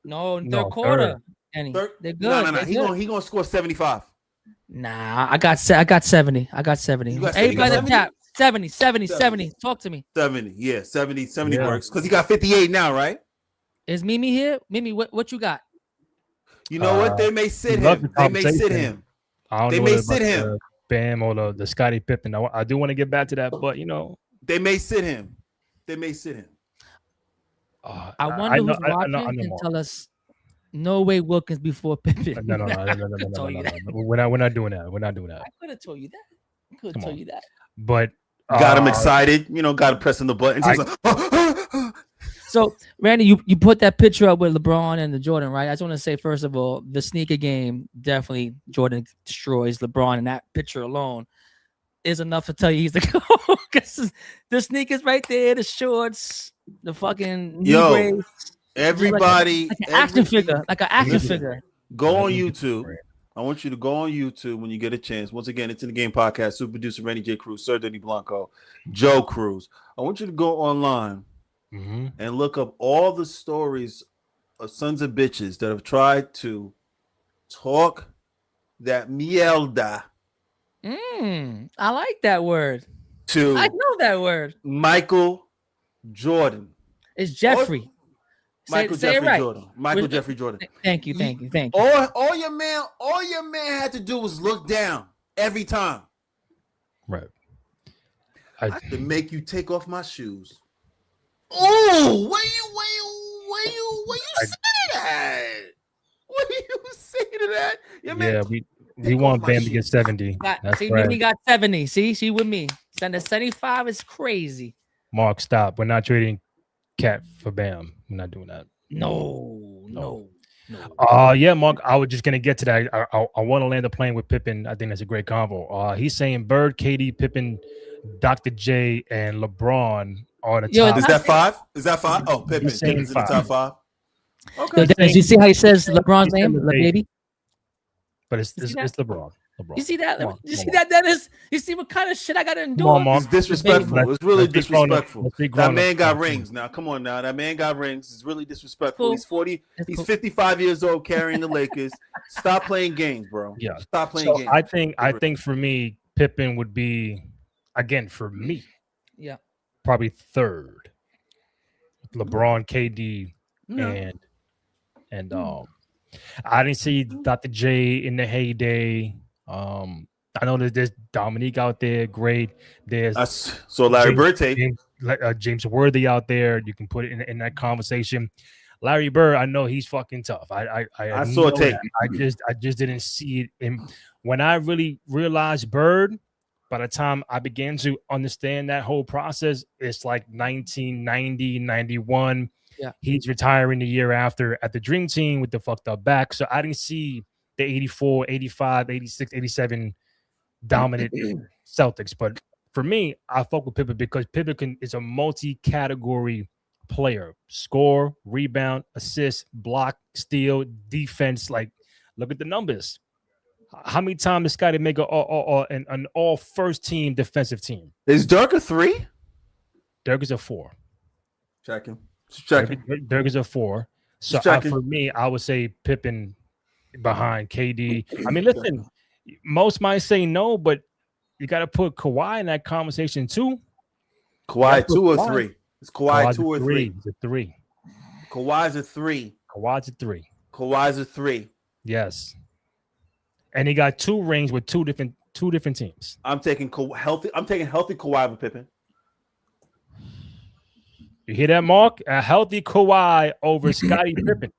S3: No, third quarter. They're good.
S2: No. He gonna score 75.
S3: Nah, I got 70. Everybody in the chat. 70. Talk to me.
S2: 70. Yeah, 70 works. Because he got 58 now, right?
S3: Is Mimi here? Mimi, what you got?
S2: You know what? They may sit him. They may sit him.
S4: Bam or the Scottie Pippen. I do want to get back to that, but
S2: they may sit him.
S3: I wonder who's watching and tell us no way Wilkins before Pippen.
S4: No. We're not doing that.
S3: I could have told you that.
S4: But
S2: got him excited, got him pressing the buttons.
S3: So, Randy, you put that picture up with LeBron and the Jordan, right? I just want to say, first of all, the sneaker game, definitely Jordan destroys LeBron, and that picture alone is enough to tell you he's the GOAT. Because the sneakers right there, the shorts, the fucking knee brace.
S2: Everybody,
S3: like an action figure.
S2: Go on YouTube. I want you to go on YouTube when you get a chance. Once again, it's in the game podcast. Super producer Randy J. Cruz, Sir Denny Blanco, Joe Cruz. I want you to go online and look up all the stories of sons of bitches that have tried to talk that mierda.
S3: I like that word. I know that word.
S2: Michael Jordan.
S3: It's Jeffrey.
S2: Michael Jeffrey Jordan.
S3: Thank you.
S2: All your man had to do was look down every time.
S4: Right.
S2: I have to make you take off my shoes. Oh, where you say that? What do you say to that?
S4: We want Bam to get 70.
S3: He got 70. See, she with me. 75 is crazy.
S4: Mark, stop. We're not trading Cat for Bam. We're not doing that.
S3: No.
S4: Yeah, Mark, I was just gonna get to that. I want to land the plane with Pippen. I think that's a great combo. He's saying Bird, KD, Pippen, Dr. J, and LeBron are the top.
S2: Is that 5? Oh, Pippen. Pippen's in the top 5.
S3: Okay. Did you see how he says LeBron's name, baby?
S4: but it's LeBron.
S3: You see that?
S4: Come on,
S3: You see that, Dennis? You see what kind of shit I got to endure?
S4: Come on,
S2: It's disrespectful. It's really disrespectful. That man got rings. Now, come on now. That man got rings. It's really disrespectful. He's 40. He's 55 years old carrying the Lakers. Stop playing games, bro.
S4: Yeah.
S2: Stop playing games.
S4: I think for me, Pippen would be, again, for me, probably third. LeBron, KD, and I didn't see Dr. J in the heyday. I know that there's Dominique out there, great. There's
S2: Larry Bird tape.
S4: James Worthy out there. You can put it in that conversation. Larry Bird, I know he's fucking tough. I
S2: saw tape.
S4: I just didn't see it. And when I really realized Bird, by the time I began to understand that whole process, it's like 1990, 91.
S3: Yeah.
S4: He's retiring the year after at the Dream Team with the fucked up back. So I didn't see the 84, 85, 86, 87 dominant Celtics. But for me, I fuck with Pippen because Pippen is a multi-category player. Score, rebound, assist, block, steal, defense. Like, look at the numbers. How many times does Scotty make an all first team defensive team?
S2: Is Dirk a 3?
S4: Dirk is a 4.
S2: Checking.
S4: Dirk is a 4. So for me, I would say Pippen behind KD. I mean, listen, most might say no, but you got to put Kawhi in that conversation too.
S2: Kawhi 2 or 3? Is Kawhi 2 or 3?
S4: It's a 3.
S2: Kawhi's a 3.
S4: Kawhi's a 3.
S2: Kawhi's a 3.
S4: Yes. And he got 2 rings with two different teams.
S2: I'm taking healthy Kawhi over Pippen.
S4: You hear that, Mark? A healthy Kawhi over Scottie Pippen.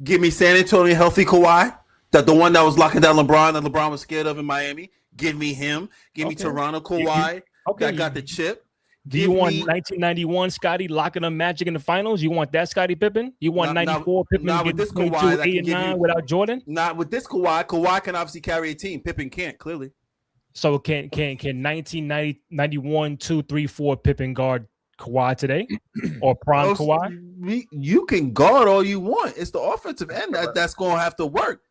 S2: Give me San Antonio healthy Kawhi. The one that was locking down LeBron that LeBron was scared of in Miami. Give me him. Give me Toronto Kawhi. That got the chip.
S4: Do you want 1991 Scottie locking up Magic in the finals? You want that Scottie Pippen? You want 94 Pippen
S2: with this Kawhi
S4: 8 and 9 without Jordan?
S2: Not with this Kawhi. Kawhi can obviously carry a team. Pippen can't, clearly.
S4: So can 1990, 91, 2, 3, 4 Pippen guard Kawhi today? Or prime Kawhi?
S2: You can guard all you want. It's the offensive end that's going to have to work.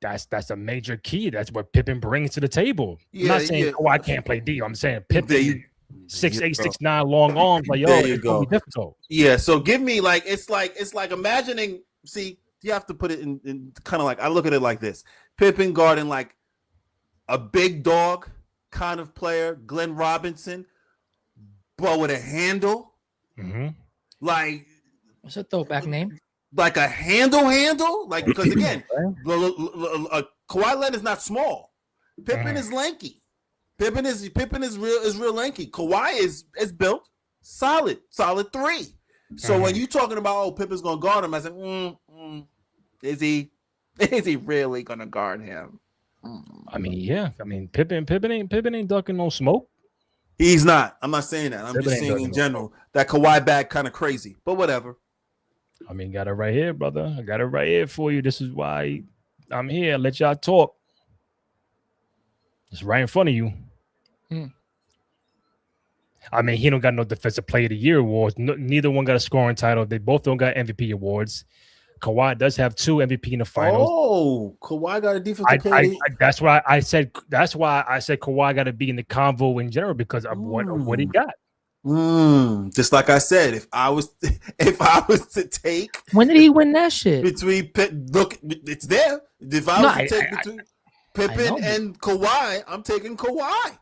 S4: That's a major key. That's what Pippen brings to the table. I'm not saying Kawhi can't play D. I'm saying Pippen 6'8", 6'9", long arms. Like, yo, it's gonna be difficult.
S2: Yeah, so give me it's like imagining. See, you have to put it in kind of like, I look at it like this: Pippen guarding like a big dog kind of player, Glenn Robinson, but with a handle.
S4: Mm-hmm.
S2: Like,
S3: what's a throwback name?
S2: Like a handle, like, because again, Kawhi Leonard is not small. Pippen is lanky. Pippen is real lanky. Kawhi is built solid 3. So when you talking about Pippen's gonna guard him, I said, is he really gonna guard him?
S4: I mean, yeah. I mean, Pippen ain't ducking no smoke.
S2: He's not. I'm not saying that. I'm just saying in general that Kawhi bag kind of crazy, but whatever.
S4: I mean, got it right here, brother. I got it right here for you. This is why I'm here. Let y'all talk. It's right in front of you. I mean, he don't got no Defensive Player of the Year awards. Neither one got a scoring title. They both don't got MVP awards. Kawhi does have 2 MVP in the finals.
S2: Oh, Kawhi got a Defensive Player.
S4: That's why I said Kawhi got to be in the convo in general because of what he got.
S2: Just like I said, if I was to take,
S3: when did he win that shit?
S2: Between look, it's there. If I was to take between Pippen and Kawhi, I'm taking Kawhi.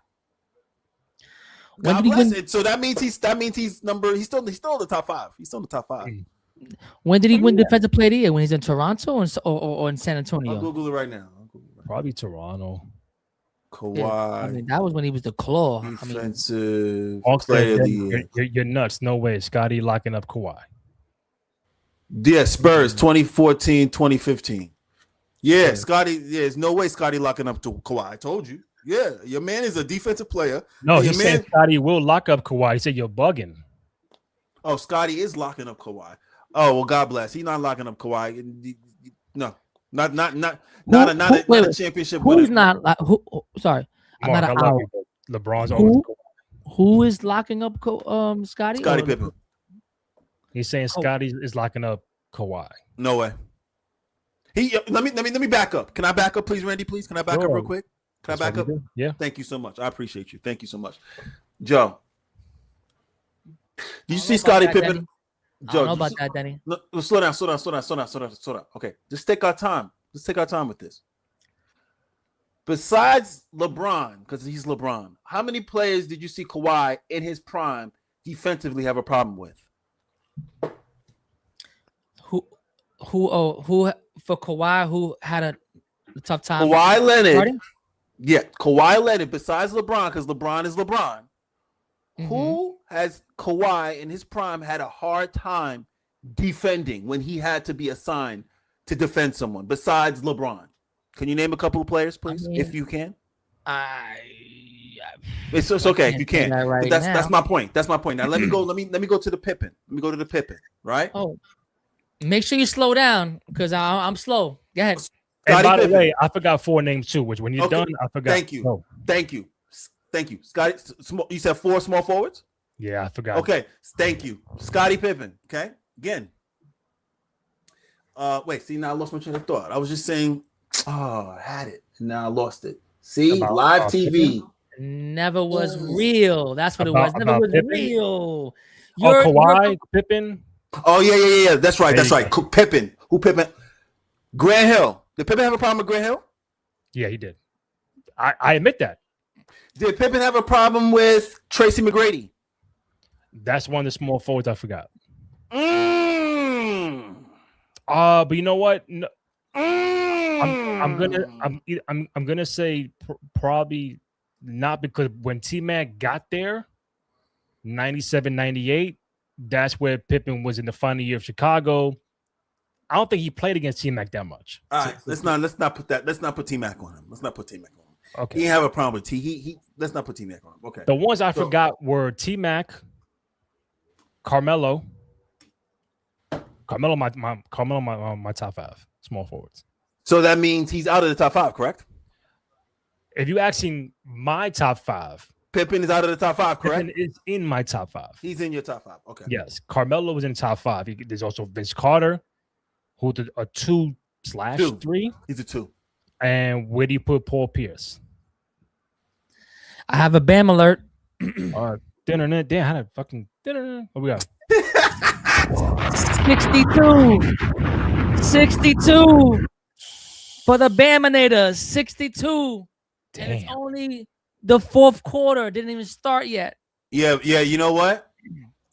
S2: God bless it. So that means he's still in the top 5. He's still in the top 5.
S3: When did he win Defensive Player of the Year? When he's in Toronto or in San Antonio?
S2: I'll Google it right now.
S4: Probably Toronto.
S2: Kawhi.
S3: Yeah, I mean, that was when he was the claw.
S2: Defensive Player of the Year.
S4: You're nuts. No way. Scotty locking up Kawhi.
S2: Yeah, Spurs 2014, 2015. Yeah, Scotty. Yeah, there's no way Scotty locking up to Kawhi. I told you. Yeah, your man is a defensive player.
S4: No, he said Scotty will lock up Kawhi. He said you're bugging.
S2: Oh, Scotty is locking up Kawhi. Oh, well, God bless. He's not locking up Kawhi. No, not a championship winner.
S3: Who's not? Sorry, I'm
S4: Mark,
S3: not out.
S4: LeBron's always Kawhi.
S3: Who is locking up Scotty?
S2: Scottie Pippen.
S4: He's saying Scotty is locking up Kawhi.
S2: No way. Let me back up. Can I back up, please, Randy? Please, can I back up real quick? Can I back up?
S4: Yeah.
S2: Thank you so much. I appreciate you. Thank you so much, Joe. Do you see Scottie Pippen?
S3: I don't know about that, Denny.
S2: No, slow down. Okay, just take our time. With this. Besides LeBron, because he's LeBron, how many players did you see Kawhi in his prime defensively have a problem with?
S3: Who for Kawhi? Who had a tough time?
S2: Kawhi Leonard.
S3: Starting?
S2: Yeah, Kawhi Leonard. Besides LeBron, because LeBron is LeBron. Mm-hmm. Who has Kawhi in his prime had a hard time defending when he had to be assigned to defend someone besides LeBron? Can you name a couple of players, please, if you can? It's okay if you can. That's my point. Now let me go. Let me go to the Pippen. Let me go to the Pippen. Right.
S3: Oh, make sure you slow down because I'm slow. Go ahead.
S4: And by the way, I forgot 4 names too. Which when you're done, I forgot.
S2: Thank you. Scotty, you said 4 small forwards.
S4: Yeah, I forgot.
S2: Okay, thank you, Scottie Pippen. Okay, again. Wait. See, now I lost my train of thought. I was just saying. Oh, I had it. Now I lost it. See, live TV.
S3: Never was real. That's what it was. Never was
S4: Pippen?
S3: Real.
S4: Kawhi, Pippen.
S2: Oh, yeah. That's right. Pippen. Who Pippen? Grant Hill. Did Pippen have a problem with Grant Hill?
S4: Yeah, he did. I admit that.
S2: Did Pippen have a problem with Tracy McGrady?
S4: That's one of the small forwards I forgot. But you know what? No, I'm gonna say probably not, because when T-Mac got there, 97, 98, that's where Pippen was in the final year of Chicago. I don't think he played against T-Mac that much.
S2: All right, let's not put T-Mac on him.
S4: Okay.
S2: He didn't have a problem with T. Let's not put T-Mac on him. Okay.
S4: The ones I forgot were T-Mac, Carmelo, my top 5 small forwards.
S2: So that means he's out of the top 5, correct?
S4: If you asking my top 5,
S2: Pippen is out of the top 5, correct?
S4: Pippen is in my top 5.
S2: He's in your top 5. Okay.
S4: Yes, Carmelo was in the top 5. There's also Vince Carter, who did a 2/3.
S2: He's a 2.
S4: And where do you put Paul Pierce?
S3: I have a BAM alert.
S4: Damn, how the fucking what we got?
S3: 62 for the Baminators. 62.
S4: Damn.
S3: And it's only the 4th quarter. Didn't even start yet.
S2: Yeah. You know what?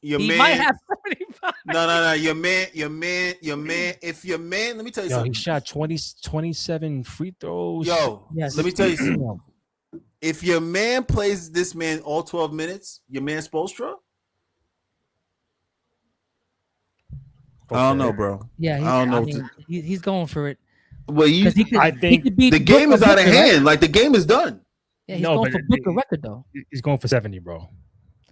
S2: He
S3: might have 75.
S2: No. Your man. If your man, let me tell you something.
S4: He shot 27 free throws.
S2: Yes. Let me tell you something. If your man plays this man all 12 minutes, your man Spoelstra. Okay. I don't know, bro.
S3: Yeah, I don't know. He's going for it.
S2: Well,
S4: I think
S2: the game is out of hand. Right? Like the game is done.
S3: Yeah, he's going for Booker record though.
S4: He's going for 70, bro.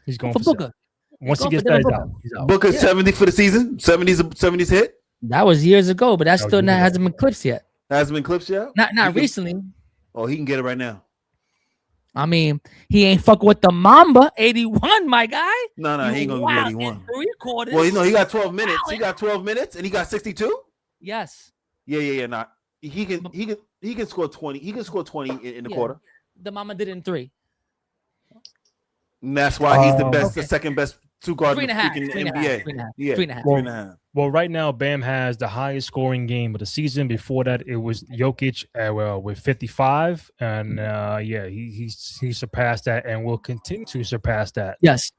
S4: He's going for
S3: Booker.
S4: Once he gets that, he's out.
S2: Booker 70 for the season. 70's hit.
S3: That was years ago, but that still hasn't been clipped yet.
S2: That hasn't been clipped yet.
S3: Not recently.
S2: He can get it right now.
S3: I mean, he ain't fucking with the Mamba 81, my guy.
S2: No, he ain't gonna be 81.
S3: 3 quarters.
S2: Well, he got 12 minutes. He got 12 minutes, and he got 62.
S3: Yes.
S2: Yeah. Nah, he can score 20. He can score 20 in the quarter.
S3: The Mamba did it in 3.
S2: And that's why he's the best, the second best 2 guard in the
S3: NBA.
S2: 3.5.
S4: Well, right now, Bam has the highest scoring game of the season. Before that, it was Jokic with 55, and he surpassed that and will continue to surpass that.
S3: Yes.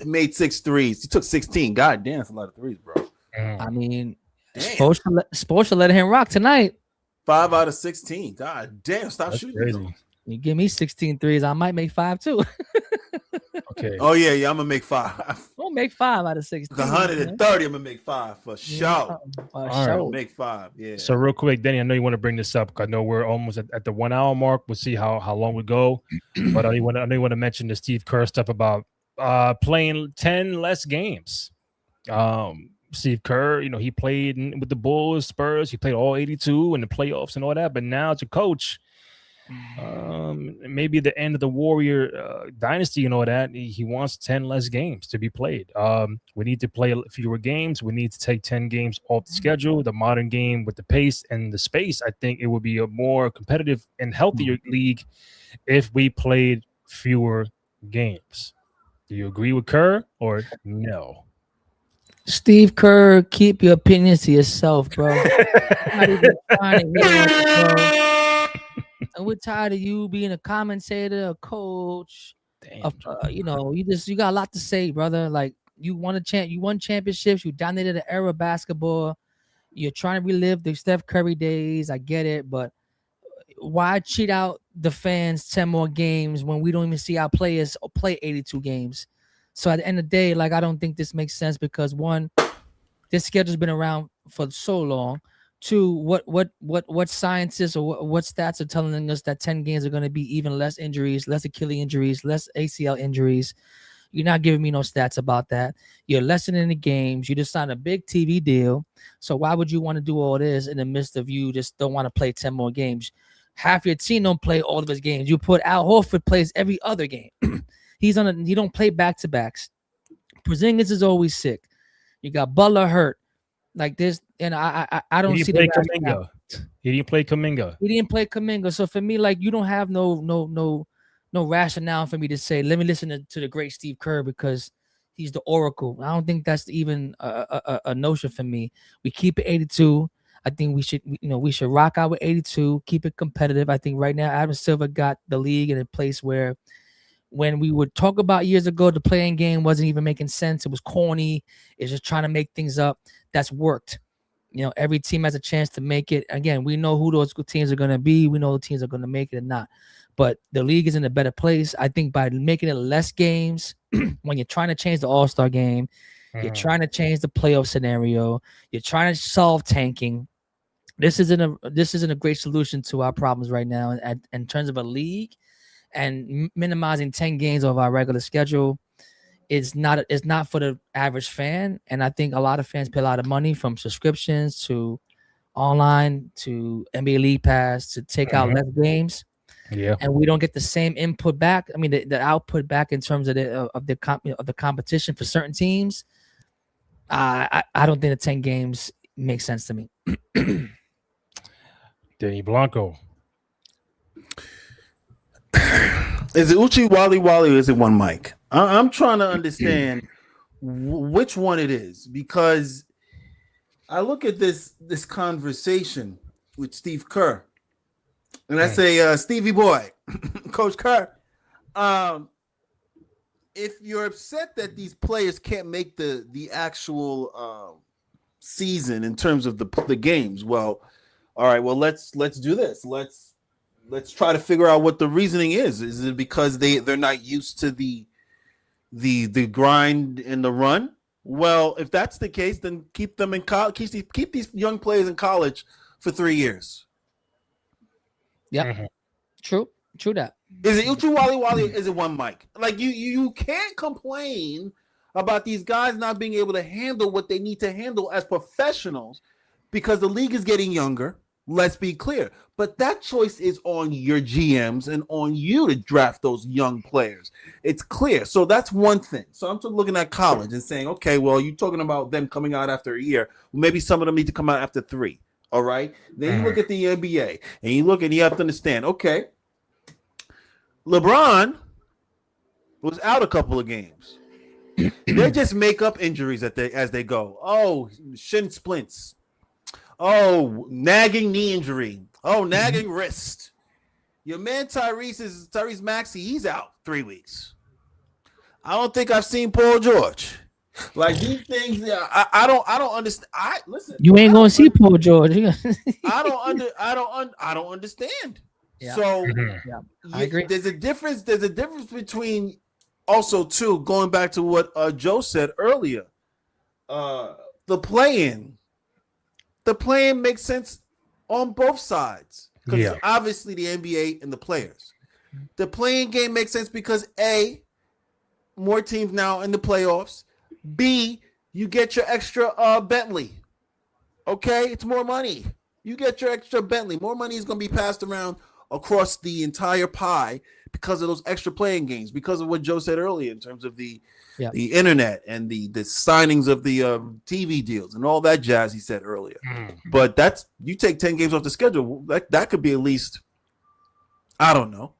S2: Made 6 threes. He took 16. God damn, that's a lot of threes, bro.
S3: I mean, supposed to let him rock tonight.
S2: 5 out of 16. God damn, stop shooting.
S4: Crazy.
S3: You give me 16 threes, I might make 5 too.
S4: Okay.
S2: Oh yeah, I'm gonna make 5.
S3: We'll make 5 out of 16.
S2: 130, I'm gonna make 5 for sure.
S3: Right.
S2: Make 5. Yeah.
S4: So real quick, Denny, I know you want to bring this up because I know we're almost at the 1 hour mark. We'll see how long we go. But I know you want to mention the Steve Kerr stuff about playing 10 less games. Steve Kerr, he played with the Bulls, Spurs. He played all 82 in the playoffs and all that. But now as a coach, maybe the end of the Warrior dynasty and all that. He wants 10 less games to be played. We need to play fewer games. We need to take 10 games off the schedule. The modern game with the pace and the space, I think it would be a more competitive and healthier league if we played fewer games. Do you agree with Kerr or no?
S3: Steve Kerr, keep your opinions to yourself, bro. I'm not even trying to hit on you, bro. And we're tired of you being a commentator, a coach.
S4: Damn.
S3: You got a lot to say, brother. Like you won championships, you dominated an era of basketball. You're trying to relive the Steph Curry days. I get it, but why cheat out the fans 10 more games when we don't even see our players play 82 games? So at the end of the day, like I don't think this makes sense because one, this schedule's been around for so long. Two, what scientists or what stats are telling us that 10 games are going to be even less injuries, less Achilles injuries, less ACL injuries. You're not giving me no stats about that. You're lessening the games. You just signed a big TV deal. So why would you want to do all this in the midst of you just don't want to play 10 more games? Half your team don't play all of his games. You put Al Horford plays every other game. He don't play back-to-backs. Porzingis is always sick. You got Butler hurt. Like this, and I don't see the
S4: Kuminga. He didn't play Kuminga.
S3: He didn't play Kuminga. So for me, like you don't have no rationale for me to say, let me listen to the great Steve Kerr because he's the oracle. I don't think that's even a notion for me. We keep it 82. I think we should rock out with 82, keep it competitive. I think right now Adam Silver got the league in a place where when we would talk about years ago, the playing game wasn't even making sense. It was corny. It's just trying to make things up. That's worked. Every team has a chance to make it. Again, we know who those good teams are going to be. We know the teams are going to make it or not. But the league is in a better place. I think by making it less games, when you're trying to change the All-Star game, you're trying to change the playoff scenario, you're trying to solve tanking. This isn't a great solution to our problems right now in terms of a league. And minimizing 10 games of our regular schedule is not for the average fan. And I think a lot of fans pay a lot of money from subscriptions to online to NBA League Pass to take out less games.
S4: Yeah,
S3: and we don't get the same input back. I mean, the output back in terms of the competition for certain teams. I don't think the 10 games make sense to me.
S4: Danny Blanco.
S2: Is it Uchi Wally Wally or is it one mic? I'm trying to understand which one it is because I look at this conversation with Steve Kerr and I say, Stevie boy, Coach Kerr, if you're upset that these players can't make the actual season in terms of the games, well, all right, well let's do this. Let's try to figure out what the reasoning is. Is it because they're not used to the grind and the run? Well, if that's the case, then keep them in college. Keep these young players in college for 3 years.
S3: Yeah, true that.
S2: Is it Uchi Wally Wally? Is it one mic? Like you can't complain about these guys not being able to handle what they need to handle as professionals because the league is getting younger. Let's be clear. But that choice is on your GMs and on you to draft those young players. It's clear. So that's one thing. So I'm just looking at college and saying, okay, well, you're talking about them coming out after a year. Maybe some of them need to come out after 3. All right. Then you look at the NBA and you have to understand, okay, LeBron was out a couple of games. They just make up injuries as they go. Oh, shin splints. Oh, nagging knee injury. Oh, nagging wrist. Your man Tyrese Maxey, he's out 3 weeks. I don't think I've seen Paul George. Like these things, I don't understand. Listen.
S3: You ain't gonna see Paul George.
S2: I don't understand.
S3: Yeah.
S2: So
S3: I agree.
S2: There's a difference between also too, going back to what Joe said earlier. The play-in makes sense on both sides because obviously the NBA and the players. The play-in game makes sense because A, more teams now in the playoffs. B, you get your extra Bentley. Okay, it's more money. You get your extra Bentley. More money is going to be passed around across the entire pie because of those extra playing games, because of what Joe said earlier in terms of the internet and the signings of the TV deals and all that jazz he said earlier. But that's, you take 10 games off the schedule, that could be at least, I don't know,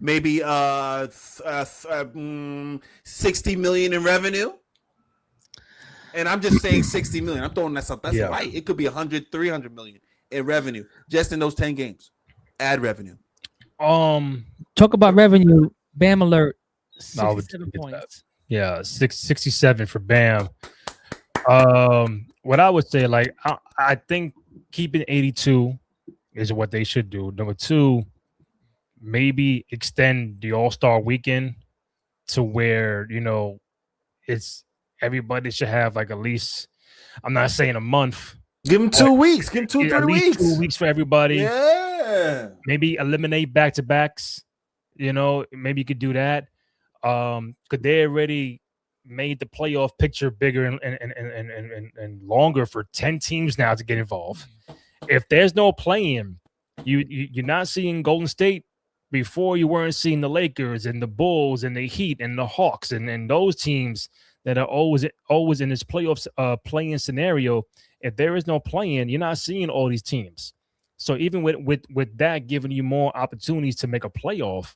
S2: maybe 60 million in revenue. And I'm just saying 60 million. I'm throwing that stuff. That's right. It could be 100, 300 million in revenue just in those 10 games. Ad revenue.
S3: Talk about revenue. Bam alert. 67 points.
S4: Yeah, 67 for Bam. What I would say, like, I think keeping 82 is what they should do. Number two, maybe extend the All-Star weekend to where, you know, it's everybody should have like at least, I'm not saying a month.
S2: Give them 2 weeks. Give them 2-3 weeks.
S4: 2 weeks for everybody.
S2: Yeah.
S4: Maybe eliminate back-to-backs. You know, maybe you could do that. Could they already made the playoff picture bigger and longer for 10 teams now to get involved? If there's no play-in, you're not seeing Golden State. Before, you weren't seeing the Lakers and the Bulls and the Heat and the Hawks and those teams that are always in this playoffs play-in scenario. If there is no play-in, you're not seeing all these teams. So even with that giving you more opportunities to make a playoff,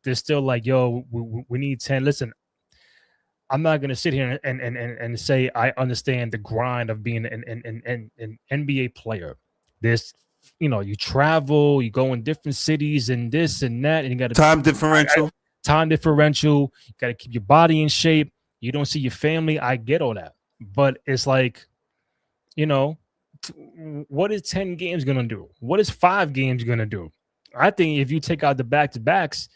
S4: they're still like, yo, we need 10. Listen, I'm not gonna sit here and say I understand the grind of being an NBA player. This, you know, you travel, you go in different cities and this and that, and you got
S2: time differential.
S4: You got to keep your body in shape. You don't see your family. I get all that, but it's like, you know, what is 10 games gonna do? What is 5 games gonna do? I think if you take out the back-to-backs,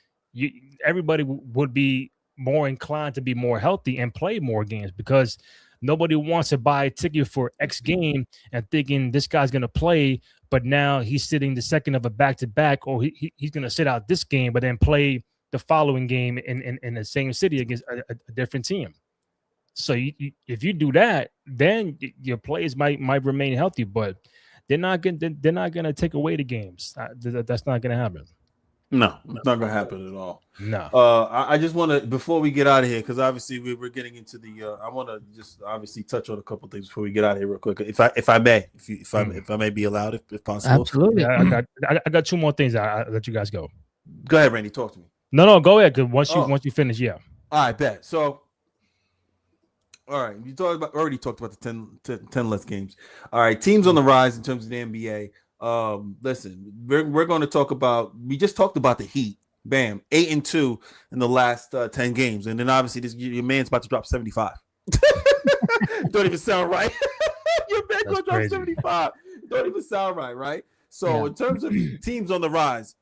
S4: everybody would be more inclined to be more healthy and play more games, because nobody wants to buy a ticket for X game and thinking this guy's going to play, but now he's sitting the second of a back-to-back, or he's going to sit out this game, but then play the following game in the same city against a different team. So if you do that, then your players might remain healthy, but they're not going to take away the games. That's not going to happen.
S2: No, it's not gonna happen at all.
S4: No.
S2: I just want to, before we get out of here, because obviously we're getting into the. I want to just obviously touch on a couple things before we get out of here real quick, if I may be allowed, if possible.
S3: Absolutely.
S4: Yeah, I got 2 more things. I'll let you guys go.
S2: Go ahead, Randy. Talk to me.
S4: No, go ahead. Because once you finish, yeah.
S2: All right, bet. So, all right, already talked about the 10 less games. All right, teams on the rise in terms of the NBA. Listen, we're going to talk about. We just talked about the Heat. Bam, 8-2 in the last 10 games, and then obviously your man's about to drop 75. Don't even sound right. Your man's going to drop 75. Don't even sound right, right? So in terms of teams on the rise,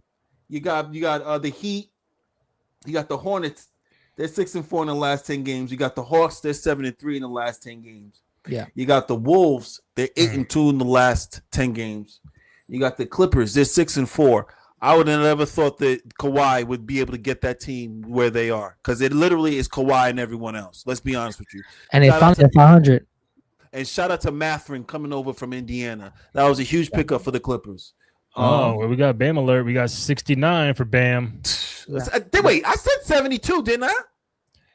S2: you got the Heat, you got the Hornets. They're 6-4 in the last 10 games. You got the Hawks. They're 7-3 in the last 10 games.
S3: Yeah.
S2: You got the Wolves. They're 8-2 in the last 10 games. You got the Clippers. They're 6-4. I would have never thought that Kawhi would be able to get that team where they are, because it literally is Kawhi and everyone else. Let's be honest with you.
S3: And they found their 500.
S2: And shout out to Mathurin coming over from Indiana. That was a huge pickup for the Clippers.
S4: Well, we got Bam alert. We got 69 for Bam.
S2: Wait, I said 72, didn't I?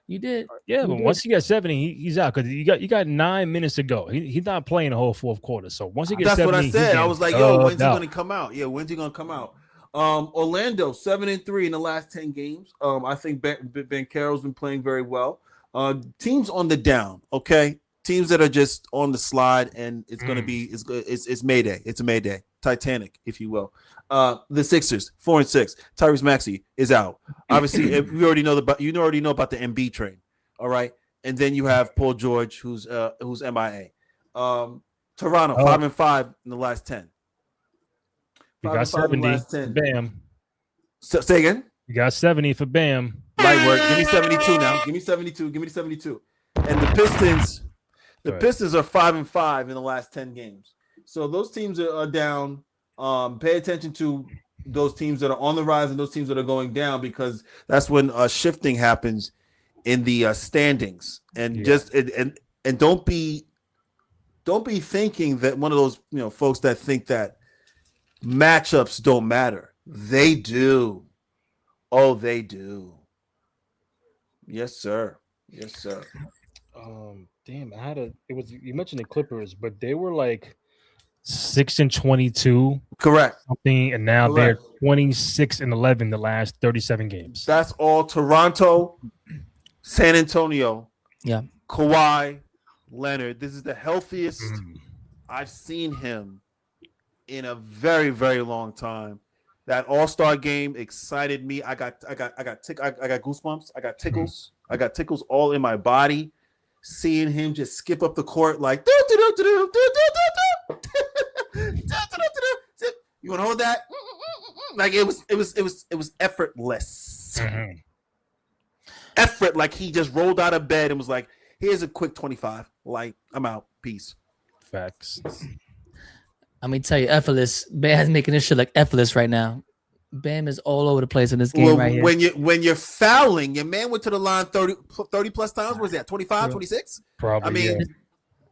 S3: You did.
S4: Yeah, but once you get 70, he's out, because you got 9 minutes to go. He's not playing the whole fourth quarter. So once he gets 70,
S2: that's what I said. I was like, yo, when's he going to come out? Yeah, when's he going to come out? Orlando 7-3 in the last 10 games. I think Ben Carroll's been playing very well. Teams on the down, okay? Teams that are just on the slide, and it's going to be it's Mayday. It's a Mayday, Titanic, if you will. The Sixers 4-6. Tyrese Maxey is out. Obviously, you already know about the Embiid train. All right, and then you have Paul George, who's MIA. Toronto 5-5 in the last 10.
S4: You got 70 for Bam.
S2: Say again?
S4: You got 70 for Bam.
S2: Light work. Give me 72 now. Give me 72. Give me 72. And the Pistons are 5-5 in the last 10 games. So those teams are down. Pay attention to those teams that are on the rise and those teams that are going down, because that's when shifting happens in the standings. And and don't be thinking that one of those folks that think that matchups don't matter. They do. Oh, they do. Yes, sir. Yes, sir.
S4: Damn, it was you mentioned the Clippers, but they were like 6-22
S2: Correct.
S4: something, and now they're
S2: Correct.
S4: 26-11 the last 37 games.
S2: That's all Toronto, San Antonio,
S3: Yeah.
S2: Kawhi, Leonard. This is the healthiest I've seen him in a very, very long time. That All-Star game excited me. I got goosebumps. I got tickles. I got tickles all in my body. Seeing him just skip up the court like you want to hold that? Like it was effortless. Effort, like he just rolled out of bed and was like, "Here's a quick 25. Like I'm out. Peace."
S4: Facts.
S3: Let me tell you, effortless. Bam's making this shit like effortless right now. Bam is all over the place in this game right here.
S2: When you're fouling, your man went to the line 30 plus times. What was that? 25, 26?
S4: Probably.
S2: I mean,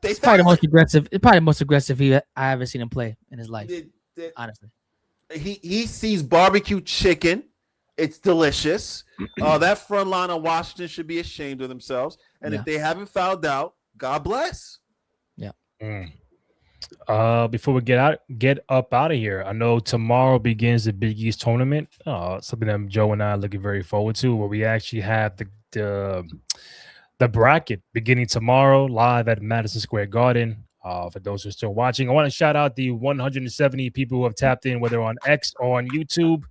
S3: it's probably the most aggressive. It's probably the most aggressive I ever seen him play in his life. Honestly,
S2: he sees barbecue chicken. It's delicious. That front line of Washington should be ashamed of themselves. And if they haven't fouled out, God bless.
S3: Yeah.
S4: Before we get up out of here, I know tomorrow begins the Big East tournament. Something that Joe and I are looking very forward to, where we actually have the bracket beginning tomorrow live at Madison Square Garden. For those who are still watching, I want to shout out the 170 people who have tapped in, whether on X or on YouTube.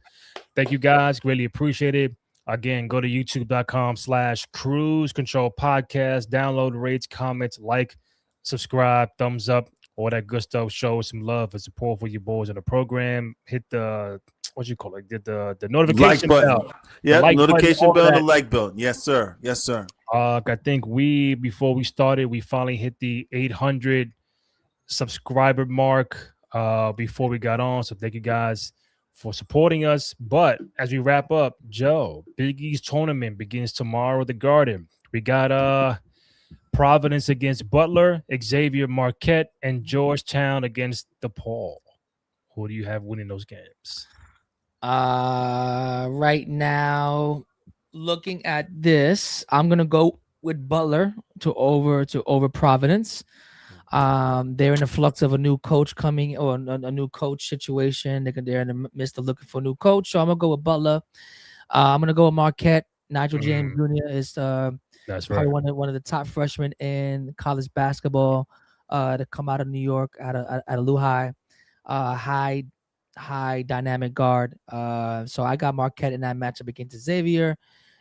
S4: Thank you guys. Greatly appreciate it. Again, go to youtube.com/Cruise Control Podcast. Download, rates, comments, like, subscribe, thumbs up, all that good stuff. Show some love and support for your boys on the program. Hit the the notification bell.
S2: Yeah, notification bell, the like button. Yes, sir. Yes, sir.
S4: I think before we started, we finally hit the 800 subscriber mark before we got on. So thank you guys for supporting us. But as we wrap up, Joe, Big East tournament begins tomorrow at the Garden. We got Providence against Butler, Xavier Marquette, and Georgetown against DePaul. Who do you have winning those games?
S3: Right now, looking at this, I'm gonna go with Butler to over Providence. They're in the flux of a new coach coming, or a new coach situation. They're in the midst of looking for a new coach, so I'm gonna go with Butler. I'm gonna go with Marquette. Nigel James Jr. is
S4: that's
S3: probably
S4: right.
S3: one of the top freshmen in college basketball to come out of New York out of Lehigh. High dynamic guard. So I got Marquette in that matchup against Xavier.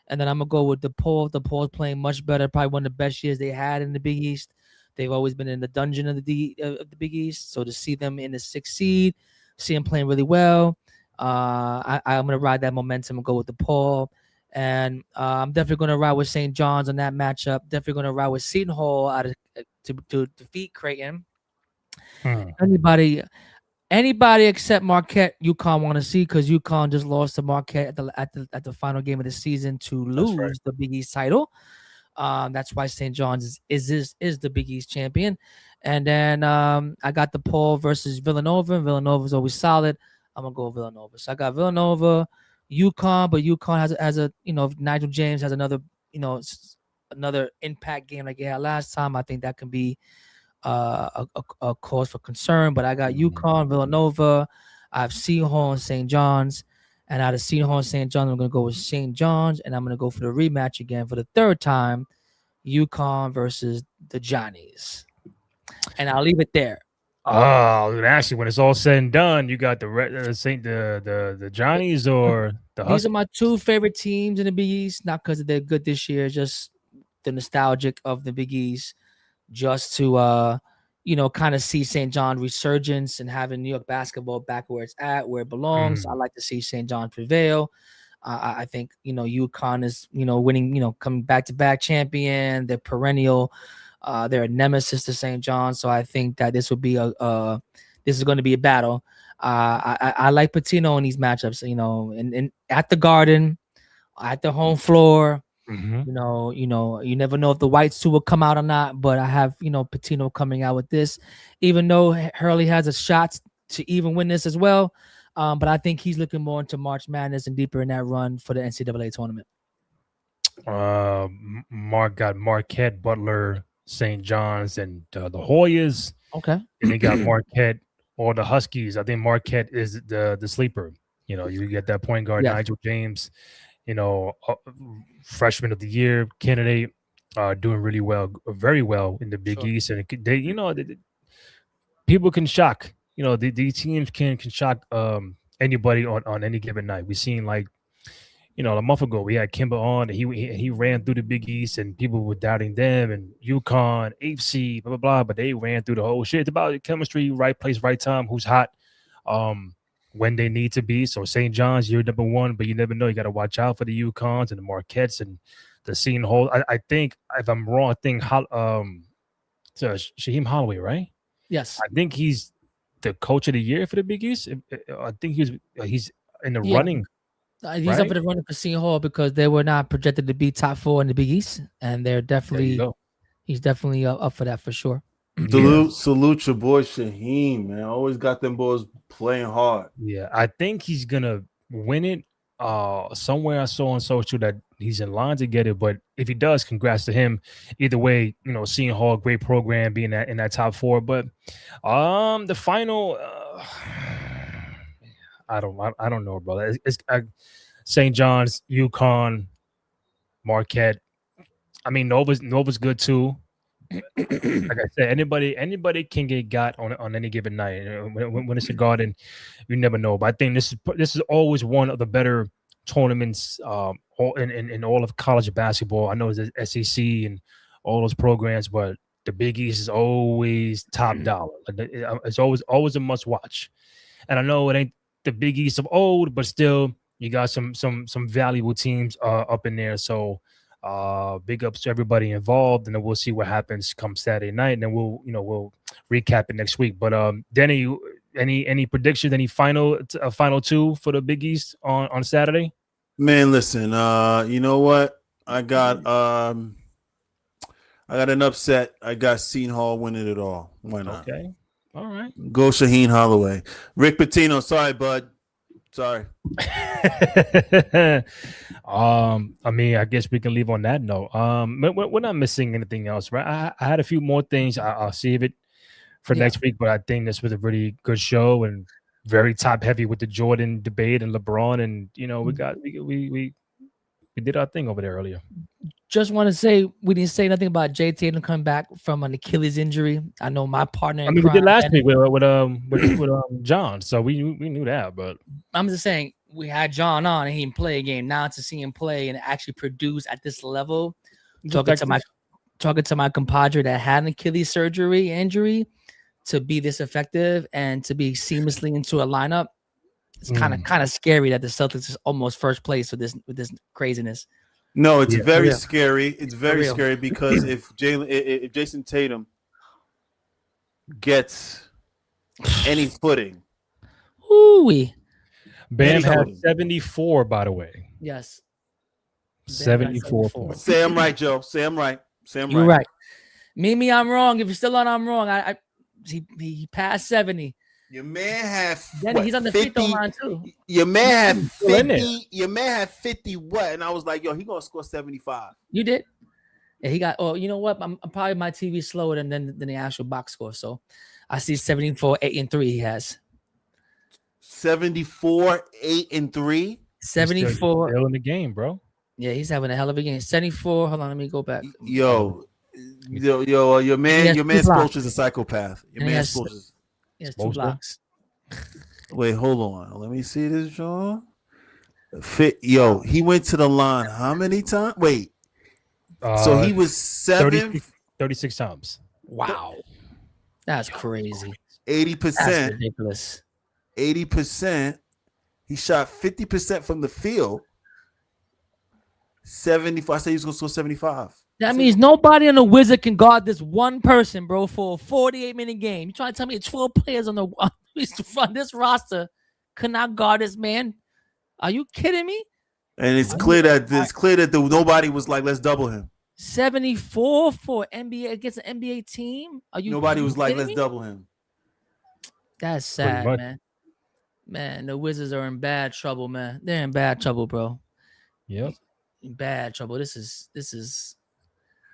S3: And then I'm gonna go with DePaul. DePaul's playing much better, probably one of the best years they had in the Big East. They've always been in the dungeon of the Big East. So to see them in the 6th seed, see them playing really well, I'm gonna ride that momentum and go with DePaul. And I'm definitely gonna ride with St. John's on that matchup. Definitely gonna ride with Seton Hall to defeat Creighton. Anybody except Marquette, UConn want to see, because UConn just lost to Marquette at the final game of the season to lose the Big East title. That's why St. John's is the Big East champion. And then I got DePaul versus Villanova. Villanova's always solid. I'm gonna go Villanova. So I got Villanova, UConn, but UConn has a if Nigel James has another impact game like he had last time, I think that can be a cause for concern. But I got UConn, Villanova. I have Seton Hall and St. John's. And out of Seton Hall and St. John's, I'm going to go with St. John's. And I'm going to go for the rematch again for the 3rd time, UConn versus the Johnnies. And I'll leave it there.
S4: Oh, actually, when it's all said and done, you got the Johnnies or the Huskies?
S3: These are my 2 favorite teams in the Big East. Not because they're good this year, just the nostalgic of the Big East. Just to kind of see St. John resurgence and having New York basketball back where it's at, where it belongs. I like to see St. John prevail. I think UConn is winning, coming back-to-back champion. They're perennial. They're a nemesis to St. John. So I think that this would be this is going to be a battle. I like Pitino in these matchups. And at the Garden, at the home floor. You never know if the whites two will come out or not, but I have, Pitino coming out with this, even though Hurley has a shot to even win this as well. But I think he's looking more into March Madness and deeper in that run for the NCAA tournament.
S4: Mark got Marquette, Butler, St. John's, and the Hoyas.
S3: Okay.
S4: And they got Marquette or the Huskies. I think Marquette is the sleeper. You get that point guard, Nigel James, freshman of the year candidate, doing really well, very well in the Big East. And people can shock, these teams can shock anybody on any given night. We've seen a month ago, we had Kimber on, and he ran through the Big East, and people were doubting them, and UConn, HC, blah, blah, blah, but they ran through the whole shit. It's about chemistry, right place, right time, who's hot, when they need to be. So St. John's, you're number one, but you never know. You got to watch out for the UConns and the Marquettes and the Seton Hall. I think, if I'm wrong, Shaheem Holloway, right?
S3: Yes.
S4: I think he's the coach of the year for the Big East. I think he's in the running.
S3: He's up for the running for Seton Hall because they were not projected to be top 4 in the Big East, and he's definitely up for that for sure.
S2: Salute your boy Shaheem, man. Always got them boys playing hard.
S4: Yeah, I think he's gonna win it. Somewhere I saw on social that he's in line to get it, but if he does, congrats to him. Either way, Seton Hall, great program, being in that top 4. But the final. I don't know, brother. It's St. John's, UConn, Marquette. I mean, Nova's good too. Like I said, anybody can get got on any given night. When it's a Garden, you never know. But I think this is always one of the better tournaments in all of college basketball. I know it's the SEC and all those programs, but the Big East is always top dollar. It's always a must watch. And I know it ain't the Big East of old, but still you got some valuable teams up in there. So big ups to everybody involved, and then we'll see what happens come Saturday night, and then we'll recap it next week. But Denny, any predictions, any final two for the Big East on Saturday?
S2: Man, listen, you know what? I got an upset. I got Seton Hall winning it all. Why not?
S4: Okay. All right.
S2: Go Shaheen Holloway. Rick Pitino. Sorry, bud. Sorry.
S4: I mean, I guess we can leave on that note. We're not missing anything else, right? I had a few more things. I'll save it for next week, but I think this was a really good show and very top heavy with the Jordan debate and LeBron, and we did our thing over there earlier.
S3: Just want to say we didn't say nothing about Jay Tatum coming back from an Achilles injury. I know my partner.
S4: We did last week with John, so we knew that. But
S3: I'm just saying we had John on and he didn't play a game. Now to see him play and actually produce at this level, talking to my compadre that had an Achilles injury, to be this effective and to be seamlessly into a lineup, it's kind of scary that the Celtics is almost first place with this craziness.
S2: No, it's very scary. It's very scary because if Jason Tatum gets any footing,
S4: Bam had 74, by the way.
S3: Yes,
S4: 74 points.
S2: Say I'm right, Joe. Say I'm right.
S3: You're right. Mimi, I'm wrong. If you're still on, I'm wrong. He passed 70.
S2: Your man had
S3: he's on the 50, free throw line too.
S2: Your man had 50. Your man had 50. What? And I was like, yo, he gonna score 75.
S3: You did. Yeah, he got. Oh, you know what? I'm probably my TV slower than the actual box score. So I see 74, 8 and 3. He has
S2: 74, 8 and 3.
S3: 74.
S4: Still in the game, bro.
S3: Yeah, he's having a hell of a game. 74. Hold on, let me go back.
S2: Your man Spoelstra is a psychopath. Your man Spoelstra.
S3: He has 2 blocks.
S2: Wait, hold on. Let me see this, John. He went to the line how many times? Wait. So he was
S4: 36 times.
S3: Wow. That's crazy.
S2: 80%.
S3: That's ridiculous.
S2: 80%. He shot 50% from the field. 75. I said he was going to score 75.
S3: That means nobody on the Wizard can guard this one person, bro, for a 48-minute game. You trying to tell me 12 players on this roster could not guard this man? Are you kidding me?
S2: And it's clear that nobody was like, let's double him.
S3: 74 for NBA against an NBA team. Nobody
S2: was like, let's double him.
S3: That's sad, man. Man, the Wizards are in bad trouble, man. They're in bad trouble, bro.
S4: Yep.
S3: In bad trouble. This is.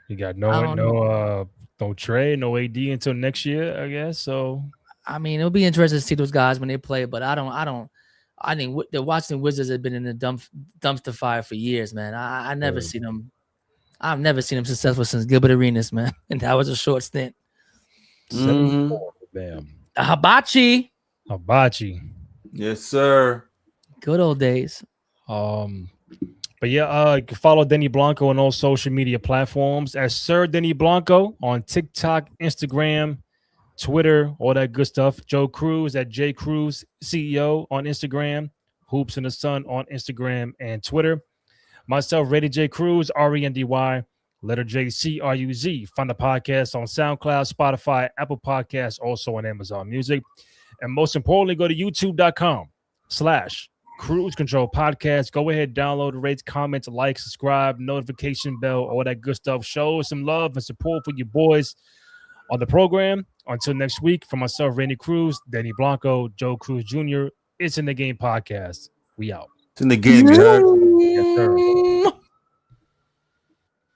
S4: You got
S3: I don't know.
S4: no trade, no AD until next year, I guess. So
S3: I mean, it'll be interesting to see those guys when they play, but I think the Washington Wizards have been in the dumpster fire for years, man. I never seen them. I've never seen them successful since Gilbert Arenas, man, and that was a short stint.
S4: 74, bam.
S3: Hibachi.
S2: Yes, sir.
S3: Good old days.
S4: But yeah, you can follow Denny Blanco on all social media platforms as Sir Denny Blanco on TikTok, Instagram, Twitter, all that good stuff. Joe Cruz at J Cruz CEO on Instagram, Hoops in the Sun on Instagram and Twitter. Myself, Randy J Cruz, RENDY, letter J CRUZ. Find the podcast on SoundCloud, Spotify, Apple Podcasts, also on Amazon Music. And most importantly, go to youtube.com/Cruise Control Podcast. Go ahead, download, rate, comment, like, subscribe, notification bell, all that good stuff. Show some love and support for your boys on the program. Until next week, for myself, Randy Cruz, Denny Blanco, Joe Cruz Jr., It's in the Game podcast. We out.
S2: It's in the game, you heard?
S4: Yes, sir.